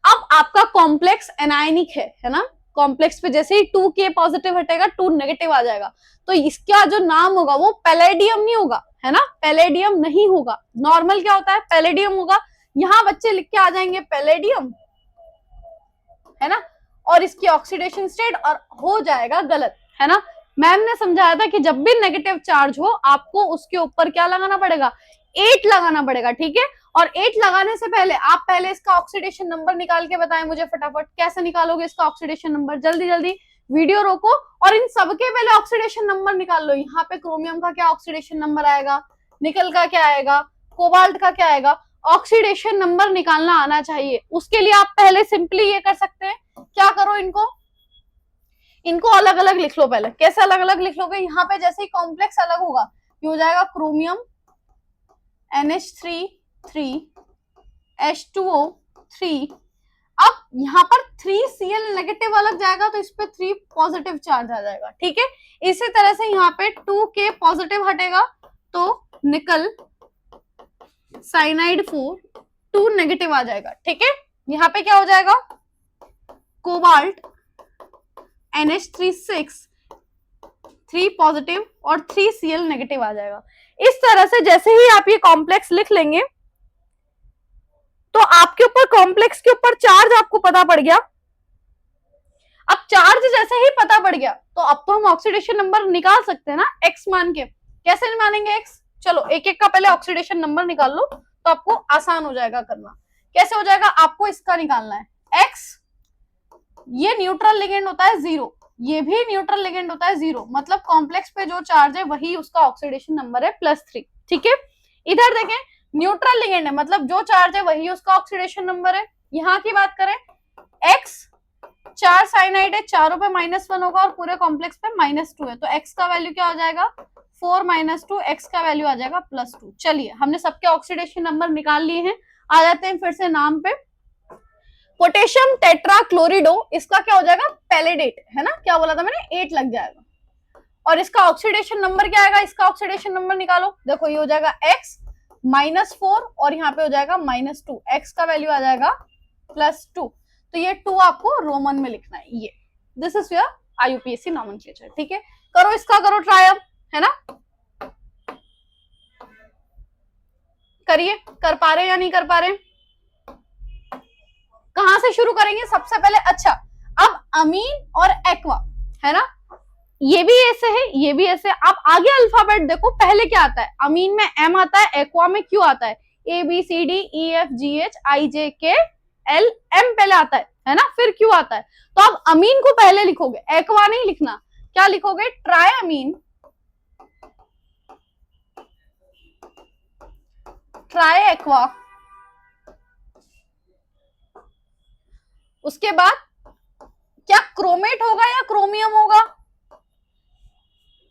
अब आपका कॉम्प्लेक्स एनायनिक है ना। कॉम्प्लेक्स पे जैसे ही 2K पॉजिटिव हटेगा 2 नेगेटिव आ जाएगा, तो इसका जो नाम होगा वो पैलेडियम नहीं होगा, है ना, पैलेडियम नहीं होगा। नॉर्मल क्या होता है? पैलेडियम होगा। यहां बच्चे लिख के आ जाएंगे पैलेडियम, है ना, और इसकी ऑक्सीडेशन स्टेट और हो जाएगा गलत, है ना। मैम ने समझाया था कि जब भी नेगेटिव चार्ज हो आपको उसके ऊपर क्या लगाना पड़ेगा? 8 लगाना पड़ेगा, ठीक है। और 8 लगाने से पहले आप पहले इसका ऑक्सीडेशन नंबर निकाल के बताएं मुझे फटाफट, कैसे निकालोगे इसका ऑक्सीडेशन नंबर? जल्दी जल्दी वीडियो रोको और इन सबके पहले ऑक्सीडेशन नंबर निकाल लो। यहाँ पे क्रोमियम का क्या ऑक्सीडेशन नंबर आएगा, निकल का क्या आएगा, कोबाल्ट का क्या आएगा, ऑक्सीडेशन नंबर निकालना आना चाहिए। उसके लिए आप पहले सिंपली ये कर सकते हैं, क्या करो, इनको अलग अलग लिख लो। पहले कैसे अलग अलग लिख लोगे? यहाँ पे जैसे ही कॉम्प्लेक्स अलग होगा, ये हो जाएगा क्रोमियम NH3 H2O3। अब यहाँ पर 3Cl नेगेटिव अलग जाएगा तो इस पे 3 पॉजिटिव चार्ज आ जाएगा, ठीक है। इसी तरह से यहाँ पे 2K पॉजिटिव हटेगा तो निकल साइनाइड 4 2 नेगेटिव आ जाएगा, ठीक है। यहाँ पे क्या हो जाएगा? कोबाल्ट NH36 3 पॉजिटिव और 3Cl नेगेटिव आ जाएगा। इस तरह से जैसे ही आप ये कॉम्प्लेक्स लिख लेंगे तो आपके ऊपर कॉम्प्लेक्स के ऊपर चार्ज आपको पता पड़ गया। अब चार्ज जैसे ही पता पड़ गया तो अब तो हम ऑक्सीडेशन नंबर निकाल सकते हैं ना, एक्स मान के। कैसे मानेंगे एक्स? चलो एक एक का पहले ऑक्सीडेशन नंबर निकाल लो तो आपको आसान हो जाएगा करना। कैसे हो जाएगा? आपको इसका निकालना है एक्स, ये न्यूट्रल लिगेंड होता है 0, ये भी न्यूट्रल लिगेंड होता है 0, मतलब कॉम्प्लेक्स पे जो चार्ज है वही उसका ऑक्सीडेशन नंबर है +3, ठीक है। इधर देखें, न्यूट्रल लिगेंड है, मतलब जो चार्ज है वही उसका ऑक्सीडेशन नंबर है। यहाँ की बात करें, एक्स 4 साइनाइड है, चारों पे -1 होगा और पूरे कॉम्प्लेक्स पे -2 है, तो एक्स का वैल्यू क्या हो जाएगा? 4 - 2, एक्स का वैल्यू आ जाएगा +2। चलिए हमने सबके ऑक्सीडेशन नंबर निकाल लिए हैं। आ जाते हैं फिर से नाम पे। पोटेशियम टेट्रा क्लोरिडो, इसका क्या हो जाएगा? पैलेडेट, है ना। क्या बोला था मैंने? 8 लग जाएगा। और इसका ऑक्सीडेशन नंबर क्या आएगा? इसका ऑक्सीडेशन नंबर निकालो। देखो ये हो जाएगा x -4 और यहाँ पे हो जाएगा -2, x का वैल्यू आ जाएगा +2। तो ये 2 आपको रोमन में लिखना है, ये this is your IUPAC nomenclature, ठीक है। करो इसका, करो ट्राई अब, है ना। करिए, कर पा रहे या नहीं कर पा रहे? कहां से शुरू करेंगे सबसे पहले? अच्छा, अब अमीन और एक्वा, है ना, ये भी ऐसे है, ये भी ऐसे। आप आगे अल्फाबेट देखो, पहले क्या आता है? अमीन में M आता है, एक्वा में Q आता है, ABCDEFGHIJKL M पहले आता है ना, फिर Q आता है। तो आप अमीन को पहले लिखोगे, एक्वा नहीं लिखना। क्या लिखोगे? ट्राई अमीन, ट्राई एक्वा। उसके बाद क्या क्रोमेट होगा या क्रोमियम होगा?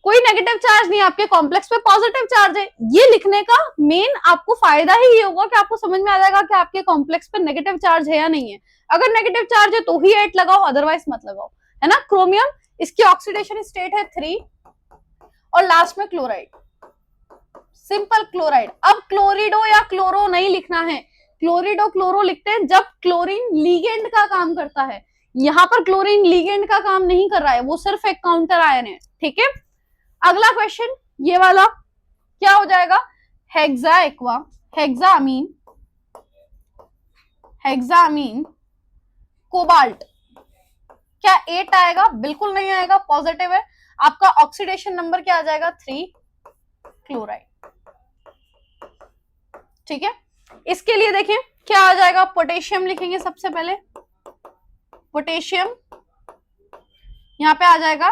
कोई नेगेटिव चार्ज नहीं है, आपके कॉम्प्लेक्स पे पॉजिटिव चार्ज है। ये लिखने का मेन आपको फायदा ही ये होगा कि आपको समझ में आ जाएगा कि आपके कॉम्प्लेक्स पे नेगेटिव चार्ज है या नहीं है। अगर नेगेटिव चार्ज है तो ही 8 लगाओ, अदरवाइज मत लगाओ, है ना। क्रोमियम, इसकी ऑक्सीडेशन स्टेट है 3 और लास्ट में क्लोराइड, सिंपल क्लोराइड। अब क्लोरिडो या क्लोरो नहीं लिखना है, क्लोरिडो क्लोरो लिखते हैं जब क्लोरीन लीगेंड का काम करता है। यहाँ पर क्लोरीन लिगेंड का काम नहीं कर रहा है, वो सिर्फ एक काउंटर आयन है, ठीक है। अगला क्वेश्चन ये वाला क्या हो जाएगा, hexa aqua, hexamine, hexamine cobalt, क्या 8 आएगा? बिल्कुल नहीं आएगा, पॉजिटिव है। आपका ऑक्सीडेशन नंबर क्या आ जाएगा, 3 क्लोराइड, ठीक है। इसके लिए देखिए क्या आ जाएगा, पोटेशियम लिखेंगे सबसे पहले, पोटेशियम यहां पे आ जाएगा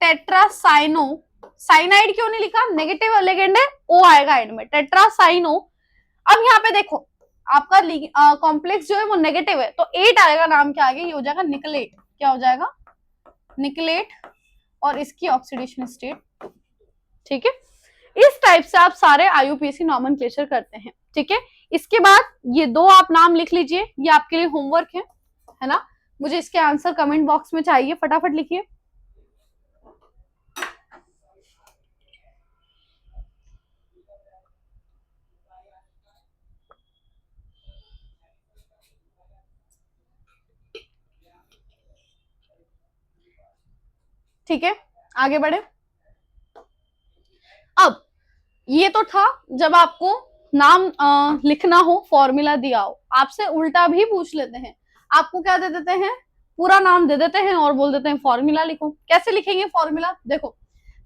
टेट्रासाइनो, साइनाइड क्यों नहीं लिखा, नेगेटिव लेगेंड है, ओ आएगा एंड में, टेट्रासाइनो। अब यहाँ पे देखो आपका कॉम्प्लेक्स जो है वो नेगेटिव है, तो 8 आएगा, नाम क्या आगे, ये हो जाएगा निकलेट, क्या हो जाएगा, निकलेट, और इसकी ऑक्सीडेशन स्टेट, ठीक है। इस टाइप से आप सारे आईयूपीएसी नॉमेनक्लेचर करते हैं, ठीक है। इसके बाद ये 2 आप नाम लिख लीजिए, ये आपके लिए होमवर्क है ना। मुझे इसके आंसर कमेंट बॉक्स में चाहिए, फटाफट लिखिए। ठीक है, आगे बढ़े। अब ये तो था जब आपको नाम लिखना हो, फॉर्मूला दिया हो, आपसे उल्टा भी पूछ लेते हैं, आपको क्या दे देते हैं, पूरा नाम दे देते हैं और बोल देते हैं फॉर्मूला लिखो। कैसे लिखेंगे फॉर्मूला, देखो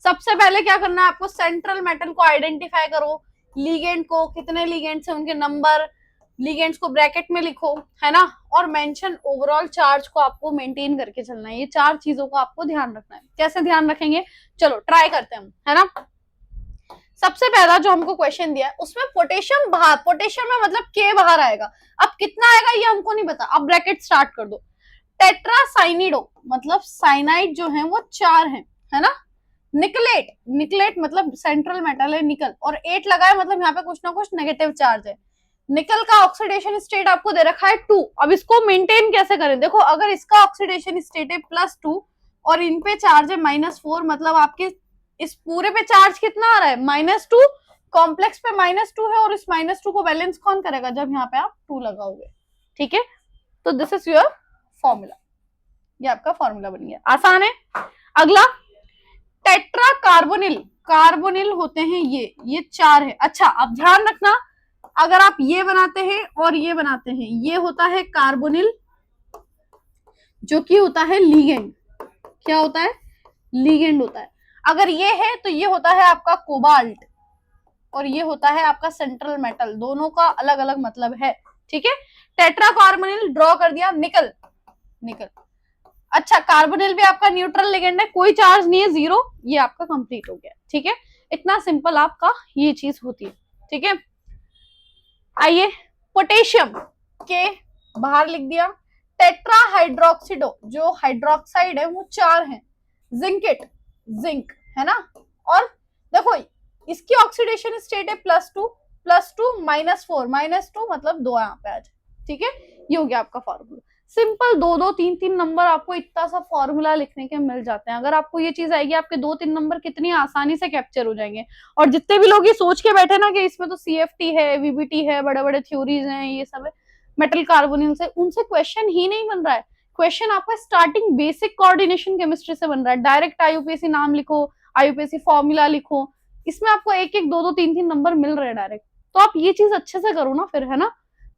सबसे पहले क्या करना है आपको, सेंट्रल मेटल को आइडेंटिफाई करो, लीगेंड को, कितने लीगेंड्स हैं उनके नंबर, लीगेंड्स को ब्रैकेट में लिखो, है ना, और मेंशन ओवरऑल चार्ज को आपको मेंटेन करके चलना है। ये 4 चीजों को आपको ध्यान रखना है। कैसे ध्यान रखेंगे, चलो ट्राई करते हैं हम, है ना। सबसे पहला जो हमको क्वेश्चन दिया है उसमें पोटेशियम बाहर, पोटेशियम में मतलब के बाहर आएगा, अब कितना आएगा ये हमको नहीं पता, अब ब्रैकेट स्टार्ट कर दो। टेट्रासाइनिडो मतलब साइनाइड जो है वो 4 है ना। निकलेट, निकलेट मतलब सेंट्रल मेटल है निकल, और 8 लगाए मतलब यहाँ पे कुछ ना कुछ नेगेटिव चार्ज है। निकल का ऑक्सीडेशन स्टेट आपको दे रखा है 2, अब इसको मेंटेन कैसे करें, देखो अगर इसका ऑक्सीडेशन स्टेट है +2 और इन पे चार्ज है -4, मतलब आपके इस पूरे पे चार्ज कितना आ रहा है, -2, कॉम्प्लेक्स पे -2 है, और इस -2 को बैलेंस कौन करेगा, जब यहाँ पे आप 2 लगाओगे, ठीक है। तो दिस इज योर फॉर्मूला, ये आपका फॉर्मूला बन गया, आसान है। अगला टेट्रा कार्बोनिल, कार्बोनिल होते हैं ये 4 है। अच्छा अब ध्यान रखना, अगर आप ये बनाते हैं और ये बनाते हैं, ये होता है कार्बोनिल जो कि होता है लीगेंड, क्या होता है, लीगेंड होता है। अगर ये है तो ये होता है आपका कोबाल्ट, और ये होता है आपका सेंट्रल मेटल, दोनों का अलग अलग मतलब है, ठीक है। टेट्रा कार्बोनिल ड्रॉ कर दिया, निकल, निकल। अच्छा कार्बोनिल भी आपका न्यूट्रल लिगेंड है, कोई चार्ज नहीं है, 0, ये आपका कंप्लीट हो गया, ठीक है। इतना सिंपल आपका ये चीज होती है, ठीक है। आइए पोटेशियम के बाहर लिख दिया, टेट्रा हाइड्रोक्सिडो जो हाइड्रोक्साइड है वो 4 है, जिंकेट जिंक है ना, और देखो इसकी ऑक्सीडेशन स्टेट है +2, +2 -4, -2 मतलब 2 यहाँ पे आ जाए, ठीक है। ये हो गया आपका फॉर्मूला, सिंपल 2-2 3-3 नंबर आपको इतना सा फॉर्मूला लिखने के मिल जाते हैं। अगर आपको ये चीज आएगी आपके 2-3 नंबर कितनी आसानी से कैप्चर हो जाएंगे। और जितने भी लोग ये सोच के बैठे ना कि इसमें तो CFT है, VBT है, बड़े बड़े थ्योरीज हैं, ये सब है मेटल कार्बोनिल से, उनसे क्वेश्चन ही नहीं बन रहा है। क्वेश्चन आपका स्टार्टिंग बेसिक कोऑर्डिनेशन केमिस्ट्री से बन रहा है, डायरेक्ट आईयूपीएसी नाम लिखो, आईयूपीएसी फॉर्मूला लिखो, इसमें आपको 1-1 2-2 3-3 नंबर मिल रहे हैं डायरेक्ट। तो आप ये चीज अच्छे से करो ना फिर, है ना,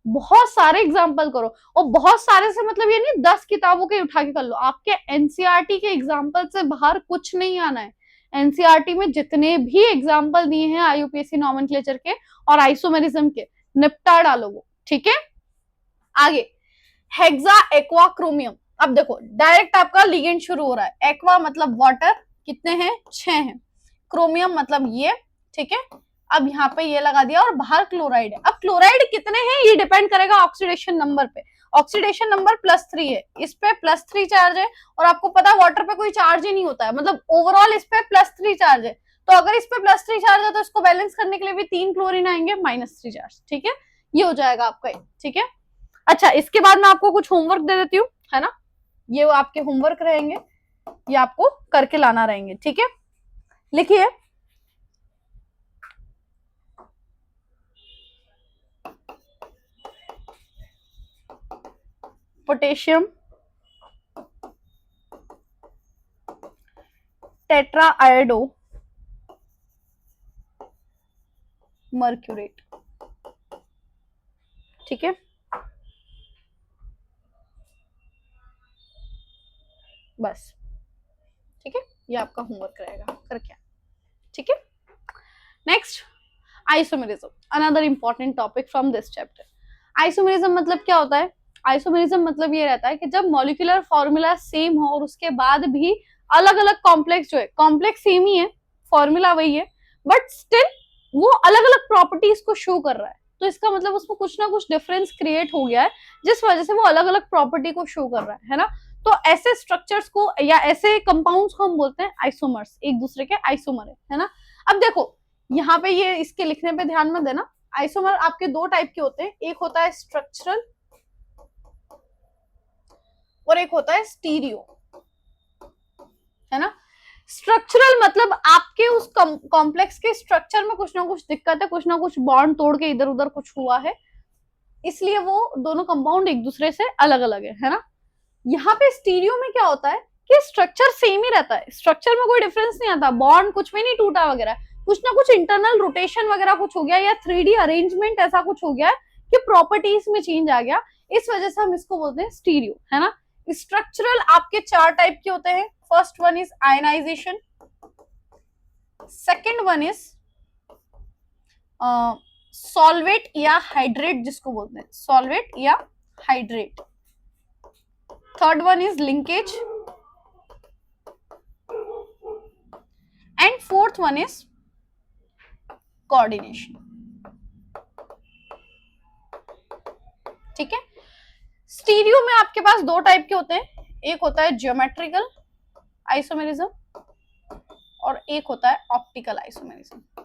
बहुत सारे एग्जाम्पल करो, और बहुत सारे से मतलब ये नहीं 10 किताबों के उठा के कर लो, आपके एनसीईआरटी के एग्जाम्पल से बाहर कुछ नहीं आना है। एनसीईआरटी में जितने भी एग्जाम्पल दिए हैं आईयूपीएसी नॉमेनक्लेचर के और आइसोमेरिज्म के, निपटा डालो वो, ठीक है। आगे हेक्सा एक्वा क्रोमियम, अब देखो डायरेक्ट आपका लिगेंड शुरू हो रहा है, एक्वा मतलब वाटर, कितने हैं 6 हैं, क्रोमियम मतलब ये, ठीक है। अब यहाँ पे ये लगा दिया और बाहर क्लोराइड है। अब क्लोराइड कितने हैं ये डिपेंड करेगा ऑक्सीडेशन नंबर पे, ऑक्सीडेशन नंबर +3 है, इस पे +3 चार्ज है, और आपको पता है वाटर पे कोई चार्ज ही नहीं होता है, मतलब ओवरऑल इस पे +3 चार्ज है, तो अगर इस पे +3 चार्ज है तो इसको बैलेंस करने के लिए भी 3 क्लोरीन आएंगे -3 चार्ज, ठीक है। ये हो जाएगा आपका, ठीक है। अच्छा इसके बाद मैं आपको कुछ होमवर्क दे देती हूँ, है ना, ये आपके होमवर्क रहेंगे, ये आपको करके लाना रहेंगे, ठीक है। लिखिए पोटेशियम टेट्रा आयोडो मर्क्यूरेट। ठीक है, बस। ठीक है, ये आपका होमवर्क रहेगा, कर क्या। ठीक है, next isomerism, another important topic from this chapter. Isomerism मतलब क्या होता है? आइसोमेरिज्म मतलब ये रहता है कि जब मॉलिक्यूलर फॉर्मूला सेम हो और उसके बाद भी अलग अलग कॉम्प्लेक्स जो है, कॉम्प्लेक्स सेम ही है, फॉर्मूला वही है, बट स्टिल वो अलग अलग प्रॉपर्टीज को शो कर रहा है, तो इसका मतलब उसमें कुछ ना कुछ डिफरेंस क्रिएट हो गया है जिस वजह से वो अलग अलग प्रॉपर्टी को शो कर रहा है ना। तो ऐसे स्ट्रक्चर्स को या ऐसे कंपाउंड्स को हम बोलते हैं आइसोमर्स, एक दूसरे के आइसोमर है ना। अब देखो यहाँ पे ये इसके लिखने पे ध्यान मत देना, आइसोमर आपके दो टाइप के होते हैं, एक होता है स्ट्रक्चरल और एक होता है स्टीरियो, है ना। स्ट्रक्चरल मतलब आपके उस कॉम्प्लेक्स के स्ट्रक्चर में कुछ ना कुछ दिक्कत है, कुछ ना कुछ बॉन्ड तोड़ के इधर उधर कुछ हुआ है, इसलिए वो दोनों कंपाउंड एक दूसरे से अलग अलग है ना। यहाँ पे स्टीरियो में क्या होता है कि स्ट्रक्चर सेम ही रहता है, स्ट्रक्चर में कोई डिफरेंस नहीं आता, बॉन्ड कुछ भी नहीं टूटा वगैरह, कुछ ना कुछ इंटरनल रोटेशन वगैरह कुछ हो गया या 3D अरेंजमेंट ऐसा कुछ हो गया है कि प्रॉपर्टीज में चेंज आ गया, इस वजह से हम इसको बोलते हैं स्टीरियो, है ना। स्ट्रक्चरल आपके चार टाइप के होते हैं, first one is ionization, second one is solvate या हाइड्रेट जिसको बोलते हैं, सॉल्वेट या hydrate, third one is linkage and fourth one is coordination. ठीक है, स्टीरियो में आपके पास दो टाइप के होते हैं, एक होता है ज्योमेट्रिकल आइसोमेरिज्म और एक होता है ऑप्टिकल आइसोमेरिज्म।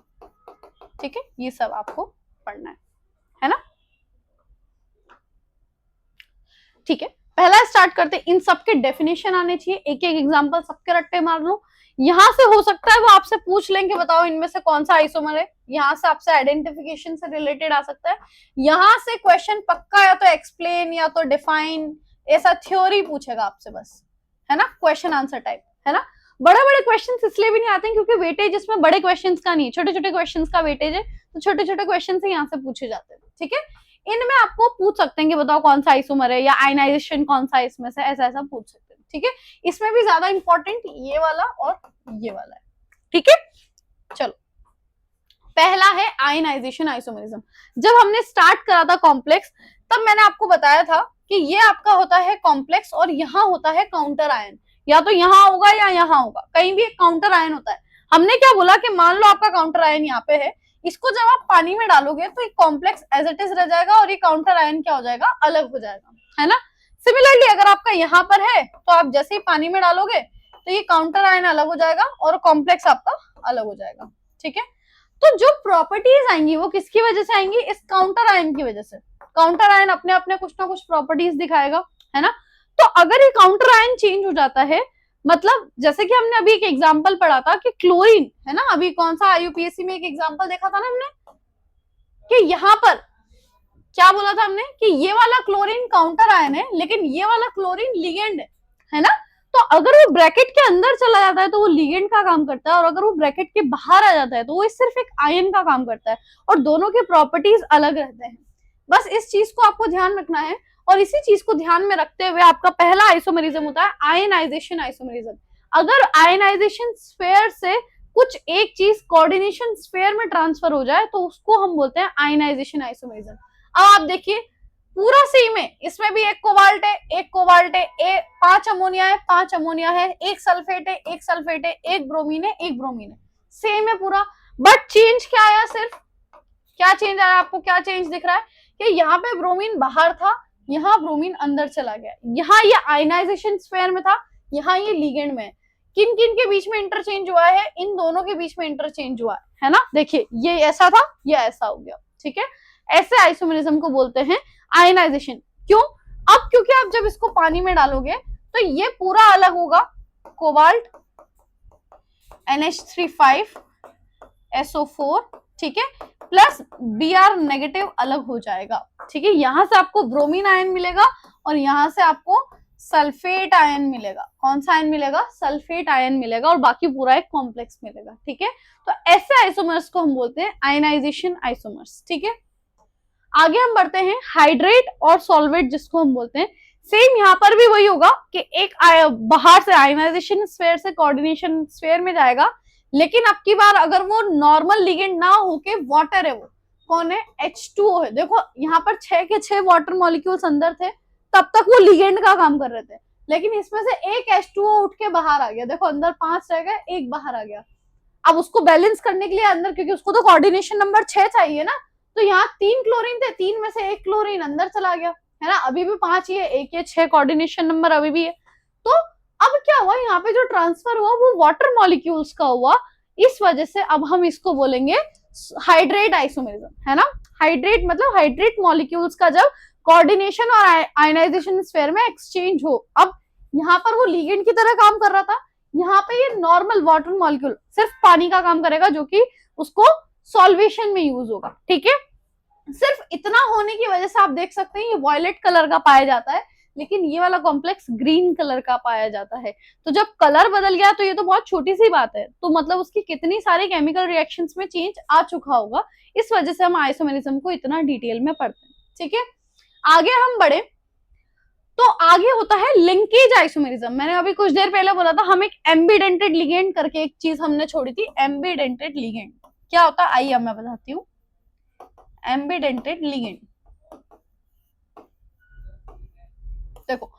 ठीक है, ये सब आपको पढ़ना है ना। ठीक है, पहला स्टार्ट करते, इन सबके डेफिनेशन आने चाहिए, एक एक एग्जांपल सबके रट्टे मार लो, यहां से हो सकता है वो आपसे पूछ लेंगे बताओ इनमें से कौन सा आइसोमर है, यहां से आपसे आइडेंटिफिकेशन से रिलेटेड आ सकता है, यहां से क्वेश्चन पक्का या तो एक्सप्लेन या तो डिफाइन ऐसा थ्योरी पूछेगा आपसे बस, है ना, क्वेश्चन आंसर टाइप, है ना। बड़े बड़े क्वेश्चन इसलिए भी नहीं आते हैं क्योंकि वेटेज इसमें बड़े क्वेश्चन का नहीं है, छोटे छोटे क्वेश्चन का वेटेज है, तो छोटे छोटे क्वेश्चन से यहाँ से पूछे जाते हैं। ठीक है, इनमें आपको पूछ सकते हैं कि बताओ कौन सा आइसोमर है या आयनाइजेशन कौन सा इसमें से, ऐसा ऐसा पूछ सकते हैं। ठीक है, इसमें भी ज्यादा इंपॉर्टेंट ये वाला और ये वाला है। ठीक है, चलो पहला है आयनाइजेशन आइसोमरिज्म। जब हमने स्टार्ट करा था कॉम्प्लेक्स तब मैंने आपको बताया था कि ये आपका होता है कॉम्प्लेक्स और यहाँ होता है काउंटर आयन, या तो यहाँ होगा या यहाँ होगा, कहीं भी एक काउंटर आयन होता है। हमने क्या बोला कि मान लो आपका काउंटर आयन यहाँ पे है, इसको जब आप पानी में डालोगे तो एक कॉम्प्लेक्स एज इट इज रह जाएगा और ये काउंटर आयन क्या हो जाएगा, अलग हो जाएगा, है ना। सिमिलरली अगर आपका यहाँ पर है तो आप जैसे ही पानी में डालोगे तो ये काउंटर आयन अलग हो जाएगा और कॉम्प्लेक्स आपका अलग हो जाएगा। ठीक है, तो जो प्रॉपर्टीज आएंगी वो किसकी वजह से आएंगी, इस काउंटर आयन की वजह से। काउंटर आयन अपने अपने कुछ ना कुछ प्रॉपर्टीज दिखाएगा, है ना। तो अगर ये काउंटर आयन चेंज हो जाता है, मतलब जैसे कि हमने अभी एक एग्जांपल पढ़ा था कि क्लोरीन, है ना, अभी कौन सा आईयूपीएससी में एक एग्जांपल देखा था ना हमने कि यहाँ पर क्या बोला था हमने कि ये वाला क्लोरीन काउंटर आयन है लेकिन ये वाला क्लोरीन लिगेंड है ना। तो अगर वो ब्रैकेट के अंदर चला जाता है तो वो लिगेंड का काम करता है, और अगर वो ब्रैकेट के बाहर आ जाता है तो वो सिर्फ एक आयन का काम करता है, और दोनों के प्रॉपर्टीज अलग रहते हैं। बस इस चीज को आपको ध्यान रखना है, और इसी चीज को ध्यान में रखते हुए आपका पहला आइसोमेरिज्म होता है आयनाइजेशन आइसोमेरिज्म। अगर आयनाइजेशन स्फीयर से कुछ एक चीज कोऑर्डिनेशन स्फीयर में ट्रांसफर हो जाए तो उसको हम बोलते हैं आयनाइजेशन आइसोमेरिज्म। अब आप देखिए पूरा सेम है, इसमें भी एक कोबाल्ट है, एक कोबाल्ट है, 5 अमोनिया है, 5 अमोनिया है, एक सल्फेट है, एक सल्फेट है, एक ब्रोमीन है, एक ब्रोमीन है, सेम है पूरा। बट चेंज क्या आया, सिर्फ क्या चेंज आया, आपको क्या चेंज दिख रहा है कि यहाँ पे ब्रोमीन बाहर था, यहाँ ब्रोमीन अंदर चला गया, यहाँ ये आयनाइजेशन स्फीयर में था, यहाँ ये लिगेंड में है। किन किन के बीच में इंटरचेंज हुआ है, इन दोनों के बीच में इंटरचेंज हुआ है ना। देखिए ये ऐसा था, ये ऐसा हो गया। ठीक है, ऐसे आइसोमेरिज्म को बोलते हैं आयनाइजेशन। क्यों, अब क्योंकि आप जब इसको पानी में डालोगे तो ये पूरा अलग होगा, कोबाल्ट NH3 SO4, ठीक है, प्लस Br नेगेटिव अलग हो जाएगा। ठीक है, यहां से आपको ब्रोमीन आयन मिलेगा और यहाँ से आपको सल्फेट आयन मिलेगा। कौन सा आयन मिलेगा? सल्फेट आयन मिलेगा, और बाकी पूरा एक कॉम्प्लेक्स मिलेगा। ठीक है, तो ऐसे आइसोमर्स को हम बोलते हैं आयनाइजेशन आइसोमर्स। ठीक है, आगे हम बढ़ते हैं हाइड्रेट और सॉल्वेट जिसको हम बोलते हैं। सेम यहाँ पर भी वही होगा कि एक बाहर से आयनाइजेशन स्फीयर से कोऑर्डिनेशन स्फीयर में जाएगा, लेकिन अब की बार अगर वो नॉर्मल लिगेंड ना होके वाटर है, वो कौन है? H2O है। देखो यहाँ पर 6 के 6 वाटर मॉलिक्यूल्स अंदर थे, तब तक वो लिगेंड का काम कर रहे थे, लेकिन इसमें से एक H2O उठ के बाहर आ गया। देखो अंदर 5 रह गए, एक बाहर आ गया। अब उसको बैलेंस करने के लिए अंदर, क्योंकि उसको तो कोऑर्डिनेशन नंबर 6 चाहिए ना, तो यहाँ 3 क्लोरीन थे, 3 में से 1 क्लोरीन अंदर चला गया, है ना। अभी भी 5 ही है, एक ये 6 कोऑर्डिनेशन नंबर अभी भी है। तो अब क्या हुआ, यहाँ पे जो ट्रांसफर हुआ वो वाटर मॉलिक्यूल्स का हुआ, इस वजह से अब हम इसको बोलेंगे हाइड्रेट आइसोमेरिज्म, है ना। हाइड्रेट मतलब हाइड्रेट मॉलिक्यूल्स का जब कोऑर्डिनेशन और आयनाइजेशन स्फीयर में एक्सचेंज हो। अब यहाँ पर वो लिगेंड की तरह काम कर रहा था, यहाँ पे ये नॉर्मल वाटर मॉलिक्यूल सिर्फ पानी का काम करेगा, जो कि उसको सॉल्वेशन में यूज होगा। ठीक है, सिर्फ इतना होने की वजह से आप देख सकते हैं ये वॉयलेट कलर का पाया जाता है, लेकिन ये वाला कॉम्प्लेक्स ग्रीन कलर का पाया जाता है। तो जब कलर बदल गया तो ये तो बहुत छोटी सी बात है, तो मतलब उसकी कितनी सारी केमिकल रिएक्शंस में चेंज आ चुका होगा, इस वजह से हम आइसोमेरिज्म को इतना डिटेल में पढ़ते हैं। ठीक है, आगे हम बढ़े तो आगे होता है लिंकेज आइसोमेरिज्म। मैंने अभी कुछ देर पहले बोला था, हम एक एम्बिडेंटेड लिगेंड करके एक चीज हमने छोड़ी थी। एम्बिडेंटेड लिगेंड क्या होता है, आइए मैं बताती हूँ। एम्बिडेंटेड लिगेंड, देखो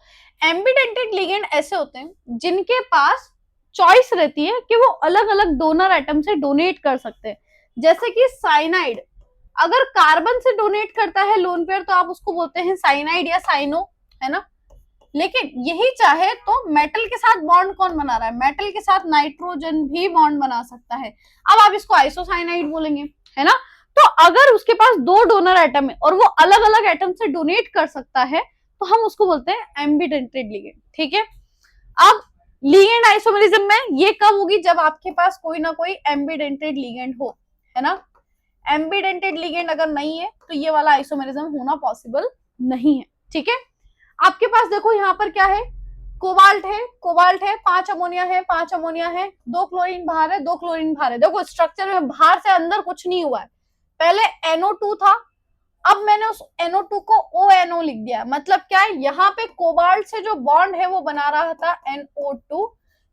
एम्बिडेंटेड लिगेंड ऐसे होते हैं जिनके पास चॉइस रहती है कि वो अलग अलग डोनर एटम से डोनेट कर सकते हैं। जैसे कि साइनाइड अगर कार्बन से डोनेट करता है लोन पेयर, तो आप उसको बोलते हैं साइनाइड या साइनो, है ना। लेकिन यही चाहे तो मेटल के साथ बॉन्ड कौन बना रहा है? मेटल के साथ नाइट्रोजन भी बॉन्ड बना सकता है। अब आप इसको आइसोसाइनाइड बोलेंगे, है ना। तो अगर उसके पास 2 डोनर एटम है और वो अलग अलग एटम से डोनेट कर सकता है, तो हम उसको बोलते हैं एम्बिडेंटेड लिगेंड। ठीक है, अब लिगेंड आइसोमेरिज्म में ये कब होगी? जब आपके पास कोई ना कोई एम्बिडेंटेड लिगेंड हो, है ना। एम्बिडेंटेड लिगेंड अगर नहीं है तो ये वाला आइसोमेरिज्म होना पॉसिबल नहीं है। ठीक है, आपके पास देखो यहाँ पर क्या है, कोबाल्ट है, कोबाल्ट है, 5 अमोनिया है, 5 अमोनिया है, 2 क्लोरीन बाहर है, 2 क्लोरीन बाहर है। देखो स्ट्रक्चर में बाहर से अंदर कुछ नहीं हुआ है। पहले NO2 था, अब मैंने उस NO2 को ONO लिख दिया। मतलब क्या है, यहाँ पे कोबाल्ट से जो बॉन्ड है वो बना रहा था NO2,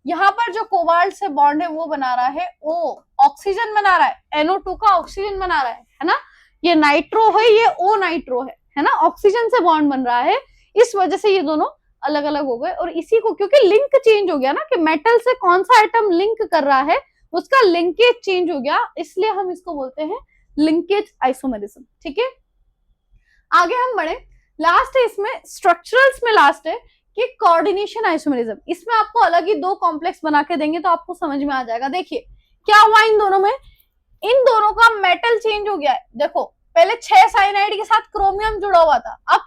यहाँ पर जो कोबाल्ट से बॉन्ड है वो बना रहा है O, ऑक्सीजन बना रहा है, NO2 का ऑक्सीजन बना रहा है ना। ये नाइट्रो है, ये O नाइट्रो है ना, ऑक्सीजन से बॉन्ड बन रहा है, इस वजह से ये दोनों अलग अलग हो गए। और इसी को क्योंकि लिंक चेंज हो गया ना, कि मेटल से कौन सा एटम लिंक कर रहा है, उसका लिंकेज चेंज हो गया, इसलिए हम इसको बोलते हैं लिंकेज आइसोमेरिज्म। ठीक है, आगे हम बढ़े, लास्ट है इसमें स्ट्रक्चरल्स में, लास्ट है कि कोऑर्डिनेशन आइसोमेरिज्म। इसमें आपको अलग ही 2 कॉम्प्लेक्स बना के देंगे तो आपको समझ में आ जाएगा। देखिए क्या हुआ इन दोनों में, इन दोनों का मेटल चेंज हो गया है। देखो पहले 6 साइनाइड के साथ क्रोमियम जुड़ा हुआ था, अब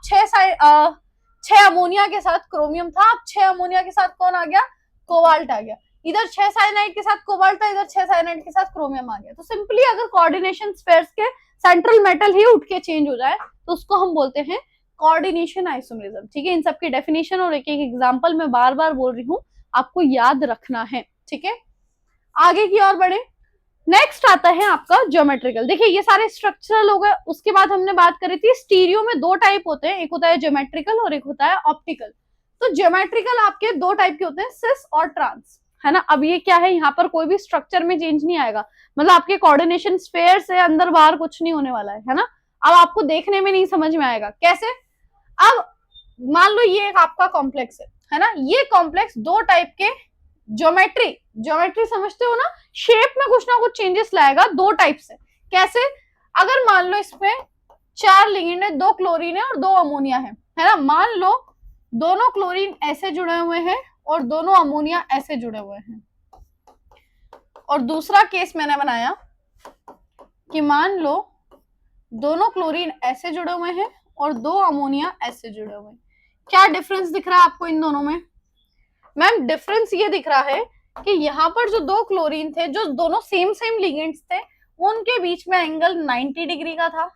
6 अमोनिया के साथ क्रोमियम था, अब 6 अमोनिया के साथ कौन आ गया? कोबाल्ट आ गया। इधर 6 साइनाइड के साथ कोबाल्ट था, इधर 6 साइनाइड के साथ क्रोमियम आ गया। तो सिंपली अगर कोऑर्डिनेशन स्पेयर्स के सेंट्रल मेटल ही उठ के चेंज हो जाए तो उसको हम बोलते हैं कोऑर्डिनेशन आइसोमेरिज्म। ठीक है, इन सबकी डेफिनेशन और एक एक एग्जांपल मैं बार बार बोल रही हूँ, आपको याद रखना है। ठीक है, आगे की ओर बढ़े, नेक्स्ट आता है आपका ज्योमेट्रिकल। देखिए ये सारे स्ट्रक्चरल हो गए, उसके बाद हमने बात करी थी स्टीरियो में 2 टाइप होते हैं, एक होता है ज्योमेट्रिकल और एक होता है ऑप्टिकल। तो ज्योमेट्रिकल आपके 2 टाइप के होते हैं, सिस और ट्रांस, है ना। अब ये क्या है, यहाँ पर कोई भी स्ट्रक्चर में चेंज नहीं आएगा, मतलब आपके कोऑर्डिनेशन स्फीयर से अंदर बाहर कुछ नहीं होने वाला है ना। अब आपको देखने में नहीं समझ में आएगा कैसे। अब मान लो ये एक आपका कॉम्प्लेक्स है ना, ये कॉम्प्लेक्स 2 टाइप के ज्योमेट्री समझते हो ना, शेप में कुछ ना कुछ चेंजेस लाएगा 2 टाइप से। कैसे, अगर मान लो इसमें 4 लिगेंड है, 2 क्लोरीन है और 2 अमोनिया है ना। मान लो दोनों क्लोरीन ऐसे जुड़े हुए हैं और दोनों अमोनिया ऐसे जुड़े हुए हैं। और दूसरा केस मैंने बनाया कि मान लो दोनों क्लोरीन ऐसे जुड़े हुए हैं और 2 अमोनिया ऐसे जुड़े हुए हैं। क्या डिफरेंस दिख रहा है आपको इन दोनों में? मैम डिफरेंस ये दिख रहा है कि यहाँ पर जो 2 क्लोरीन थे, जो दोनों सेम लिगेंड्स थे, उनके बीच में एंगल 90 डिग्री का था।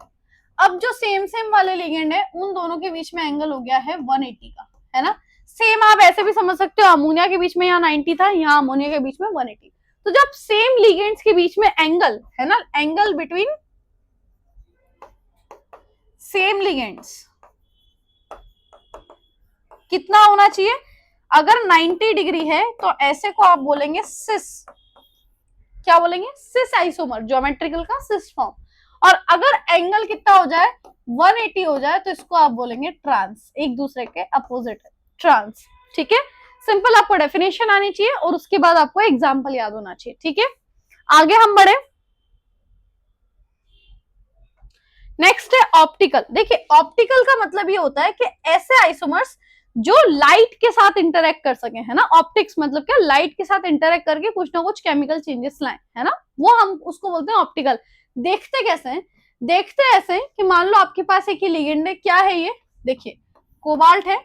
अब जो सेम सेम वाले लिगेंड है उन दोनों के बीच में एंगल हो गया है 180 का, है ना। सेम आप ऐसे भी समझ सकते हो, अमोनिया के बीच में यहाँ 90 था, यहाँ अमोनिया के बीच में 180। तो जब सेम लिगेंड्स के बीच में एंगल है ना, एंगल बिटवीन सेम लिगेंड्स कितना होना चाहिए, अगर 90 डिग्री है तो ऐसे को आप बोलेंगे सिस, क्या बोलेंगे, सिस आइसोमर, ज्योमेट्रिकल का सिस फॉर्म। और अगर एंगल कितना हो जाए 180 हो जाए तो इसको आप बोलेंगे ट्रांस, एक दूसरे के अपोजिट है, ट्रांस। ठीक है, सिंपल आपको डेफिनेशन आनी चाहिए और उसके बाद आपको एग्जांपल याद होना चाहिए। ठीक है, आगे हम बढ़े। नेक्स्ट है ऑप्टिकल। देखिए ऑप्टिकल का मतलब ये होता है कि ऐसे आइसोमर्स जो लाइट के साथ इंटरेक्ट कर सके, है ना। ऑप्टिक्स मतलब क्या, लाइट के साथ इंटरेक्ट करके कुछ ना कुछ केमिकल चेंजेस लाएं, है ना, वो हम उसको बोलते हैं ऑप्टिकल। देखते कैसे हैं, देखते ऐसे हैं कि मान लो आपके पास एक ही लिगेंड है, क्या है ये, देखिए कोबाल्ट है,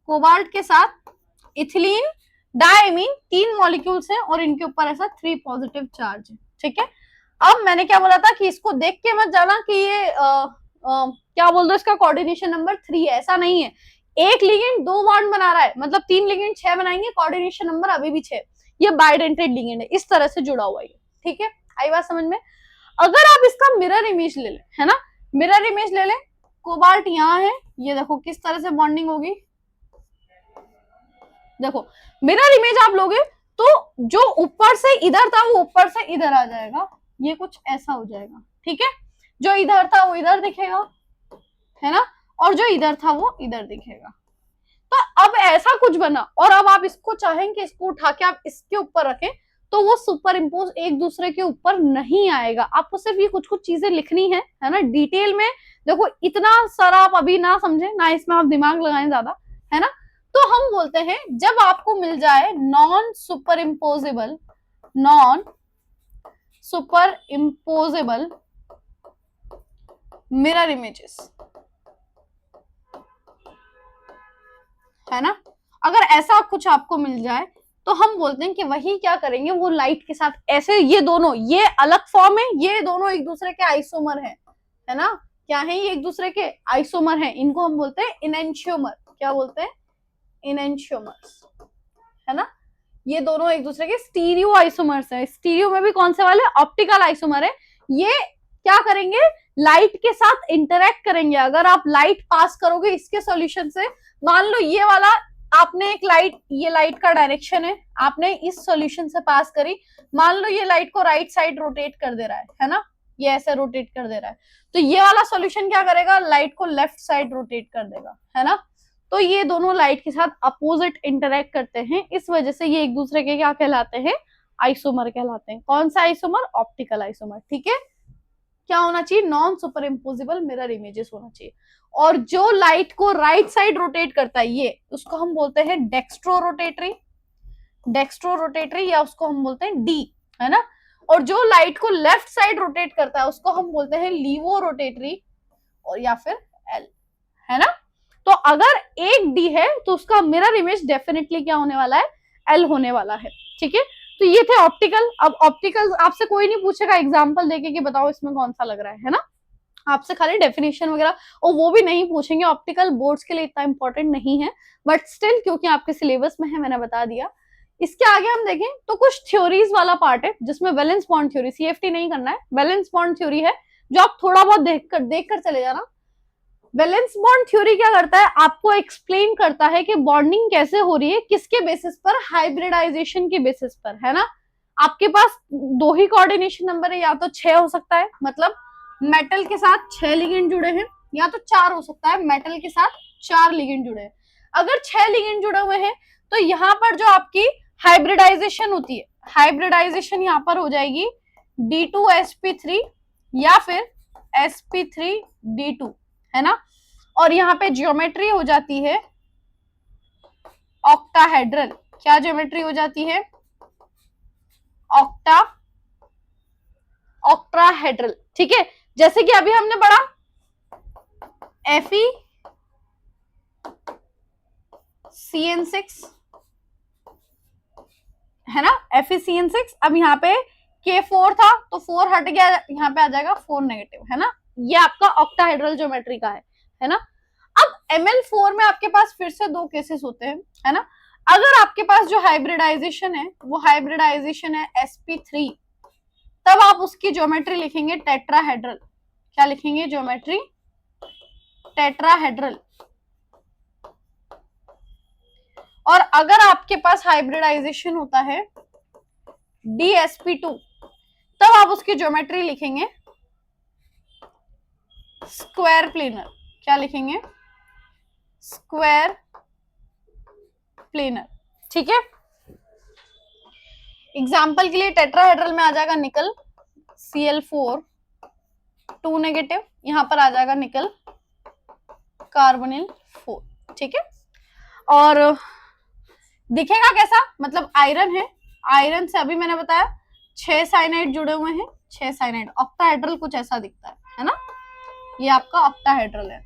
कोबाल्ट के साथ इथिलीन डायमीन, 3 मॉलिक्यूल्स हैं और इनके ऊपर ऐसा 3 पॉजिटिव चार्ज है। ठीक है, अब मैंने क्या बोला था कि इसको देख के मत जाना कि ये क्या बोल दो, इसका कोऑर्डिनेशन नंबर 3 है, ऐसा नहीं है। एक लिगेंड 2 बॉन्ड बना रहा है, मतलब 3 लिगेंड 6 बनाएंगे, कोऑर्डिनेशन नंबर अभी भी 6। ये बाइडेंटेड लिगेंड है, इस तरह से जुड़ा हुआ है। ठीक है, आई बात समझ में। अगर आप इसका मिरर इमेज ले लें, है ना, मिरर इमेज ले लें, कोबाल्ट यहाँ है, ये देखो किस तरह से बॉन्डिंग होगी, देखो मिरर इमेज आप लोगे तो जो ऊपर से इधर था वो ऊपर से इधर आ जाएगा, ये कुछ ऐसा हो जाएगा। ठीक है, जो इधर था वो इधर दिखेगा, है ना, और जो इधर था वो इधर दिखेगा। तो अब ऐसा कुछ बना और अब आप इसको चाहेंगे इसको उठा के आप इसके ऊपर रखें तो वो सुपर इम्पोज एक दूसरे के ऊपर नहीं आएगा। आपको सिर्फ ये कुछ कुछ चीजें लिखनी है ना, डिटेल में। देखो इतना सारा आप अभी ना समझे ना, इसमें आप दिमाग लगाएं ज्यादा, है ना। तो हम बोलते हैं जब आपको मिल जाए non super imposable, non super imposable mirror images, है ना, अगर ऐसा कुछ आपको मिल जाए तो हम बोलते हैं कि वही क्या करेंगे, वो लाइट के साथ ऐसे, ये दोनों, ये अलग फॉर्म है, ये दोनों एक दूसरे के आइसोमर है ना, क्या है, ये एक दूसरे के आइसोमर हैं, इनको हम बोलते हैं इनेंशियोमर। क्या बोलते हैं, इनेंशियोमर्स, है ना। ये दोनों एक दूसरे के स्टीरियो आइसोमर्स हैं। स्टीरियो में भी कौन से वाले, ऑप्टिकल आइसोमर है। ये क्या करेंगे, लाइट के साथ इंटरेक्ट करेंगे। अगर आप लाइट पास करोगे इसके सॉल्यूशन से, मान लो ये वाला आपने एक लाइट, ये लाइट का डायरेक्शन है, आपने इस सॉल्यूशन से पास करी, मान लो ये लाइट को राइट साइड रोटेट कर दे रहा है ना, ये ऐसे रोटेट कर दे रहा है, तो ये वाला सॉल्यूशन क्या करेगा, लाइट को लेफ्ट साइड रोटेट कर देगा, है ना। तो ये दोनों लाइट के साथ अपोजिट इंटरेक्ट करते हैं, इस वजह से ये एक दूसरे के क्या कहलाते हैं, आइसोमर कहलाते हैं। कौन सा आइसोमर, ऑप्टिकल आइसोमर। ठीक है, क्या होना चाहिए, non super imposable mirror images होना चाहिए। और जो लाइट को राइट साइड रोटेट करता है ये, उसको हम बोलते हैं डेक्स्ट्रो रोटेटरी, डेक्स्ट्रो रोटेटरी, या उसको हम बोलते हैं डी, है ना। और जो लाइट को लेफ्ट साइड रोटेट करता है उसको हम बोलते हैं लीवो रोटेटरी, और या फिर एल, है ना। तो अगर एक डी है तो उसका मिरर इमेज डेफिनेटली क्या होने वाला है, एल होने वाला है। ठीक है, तो ये थे ऑप्टिकल। अब ऑप्टिकल आपसे कोई नहीं पूछेगा एग्जांपल देके कि बताओ इसमें कौन सा लग रहा है ना, आपसे खाली डेफिनेशन वगैरह, और वो भी नहीं पूछेंगे। ऑप्टिकल बोर्ड्स के लिए इतना इंपॉर्टेंट नहीं है, बट स्टिल क्योंकि आपके सिलेबस में है मैंने बता दिया। इसके आगे हम देखें तो कुछ थ्योरीज वाला पार्ट है जिसमें वैलेंस बॉन्ड थ्योरी, सीएफटी नहीं करना है, वैलेंस बॉन्ड थ्योरी है जो आप थोड़ा बहुत देखकर चले जाना। वैलेंस बॉन्ड थ्योरी क्या करता है, आपको एक्सप्लेन करता है कि बॉन्डिंग कैसे हो रही है, किसके बेसिस पर, हाइब्रिडाइजेशन के बेसिस पर, है ना। आपके पास 2 ही कोऑर्डिनेशन नंबर है, या तो 6 हो सकता है, मतलब मेटल के साथ 6 लिगेंड जुड़े हैं, या तो 4 हो सकता है, मेटल के साथ 4 लिगेंड जुड़े हैं। अगर 6 लिगेंड जुड़े हुए हैं तो यहाँ पर जो आपकी हाइब्रिडाइजेशन होती है, हाइब्रिडाइजेशन यहाँ पर हो जाएगी D2sp3 या फिर sp3d2, है ना। और यहाँ पे ज्योमेट्री हो जाती है ऑक्टाहेड्रल। क्या ज्योमेट्री हो जाती है, ऑक्टाहेड्रल। ठीक है, जैसे कि अभी हमने पढ़ा FeCN6, है ना, FeCN6। अब यहाँ पे K4 था तो 4 हट गया, यहाँ पे आ जाएगा 4 नेगेटिव, है ना। ये आपका ऑक्टाहेड्रल ज्योमेट्री का है ना। अब ML4 में आपके पास फिर से दो केसेस होते हैं, है ना। अगर आपके पास जो हाइब्रिडाइजेशन है वो हाइब्रिडाइजेशन है sp3, तब आप उसकी ज्योमेट्री लिखेंगे टेट्राहेड्रल। क्या लिखेंगे? Geometry tetrahedral. और अगर आपके पास हाइब्रिडाइजेशन होता है dsp2, तब आप उसकी ज्योमेट्री लिखेंगे स्क्वायर प्लेनर। क्या लिखेंगे? Square planar. ठीक है, एग्जाम्पल के लिए टेट्राहेड्रल में आ जाएगा निकल Cl4 2 नेगेटिव, यहां पर आ जाएगा निकल कार्बोनिल 4। ठीक है, और दिखेगा कैसा? मतलब आयरन है, आयरन से अभी मैंने बताया 6 साइनाइड जुड़े हुए हैं, 6 साइनाइड। ऑक्टाहेड्रल कुछ ऐसा दिखता है ना। ये आपका ऑक्टाहेड्रल है,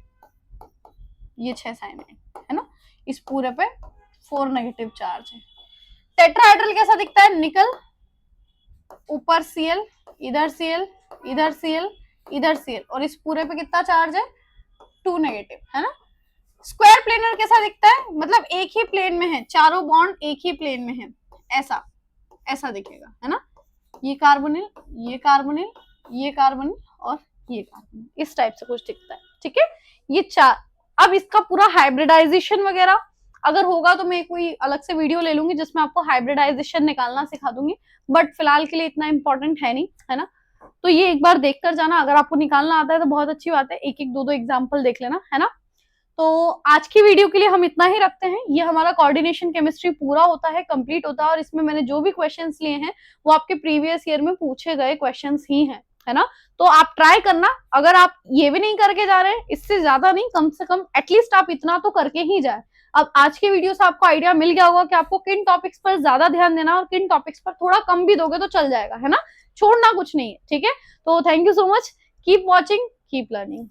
ये 6 साइनाइड है ना, इस पूरे पे 4 नेगेटिव चार्ज है। टेट्राहेड्रल कैसा दिखता है? निकल, ऊपर Cl, इधर Cl, इधर Cl, इधर Cl, और इस पूरे पे कितना चार्ज है? 2 नेगेटिव, है ना। स्क्वायर प्लेनर कैसा दिखता है? मतलब एक ही प्लेन में है, चारों बॉन्ड एक ही प्लेन में है, ऐसा ऐसा दिखेगा, है ना। ये कार्बोनिल, ये कार्बोनिल, ये कार्बोनिल और ये कार्बोनिल, इस टाइप से कुछ दिखता है। ठीक है, ये चार। अब इसका पूरा हाइब्रिडाइजेशन वगैरह अगर होगा तो मैं कोई अलग से वीडियो ले लूंगी जिसमें आपको हाइब्रिडाइजेशन निकालना सिखा दूंगी, बट फिलहाल के लिए इतना इंपॉर्टेंट है नहीं, है ना। तो ये एक बार देख कर जाना, अगर आपको निकालना आता है तो बहुत अच्छी बात है, एक एक दो दो एग्जाम्पल देख लेना, है ना। तो आज की वीडियो के लिए हम इतना ही रखते हैं। ये हमारा कोऑर्डिनेशन केमिस्ट्री पूरा होता है, कंप्लीट होता है, और इसमें मैंने जो भी क्वेश्चंस लिए हैं वो आपके प्रीवियस ईयर में पूछे गए क्वेश्चंस ही हैं, है ना। तो आप ट्राई करना, अगर आप ये भी नहीं करके जा रहे, इससे ज्यादा नहीं, कम से कम एटलीस्ट आप इतना तो करके ही जाए। अब आज की वीडियो से आपको आइडिया मिल गया होगा कि आपको किन टॉपिक्स पर ज्यादा ध्यान देना और किन टॉपिक्स पर थोड़ा कम भी दोगे तो चल जाएगा, है ना। छोड़ना कुछ नहीं है, ठीक है। तो thank you so much, keep watching, keep learning.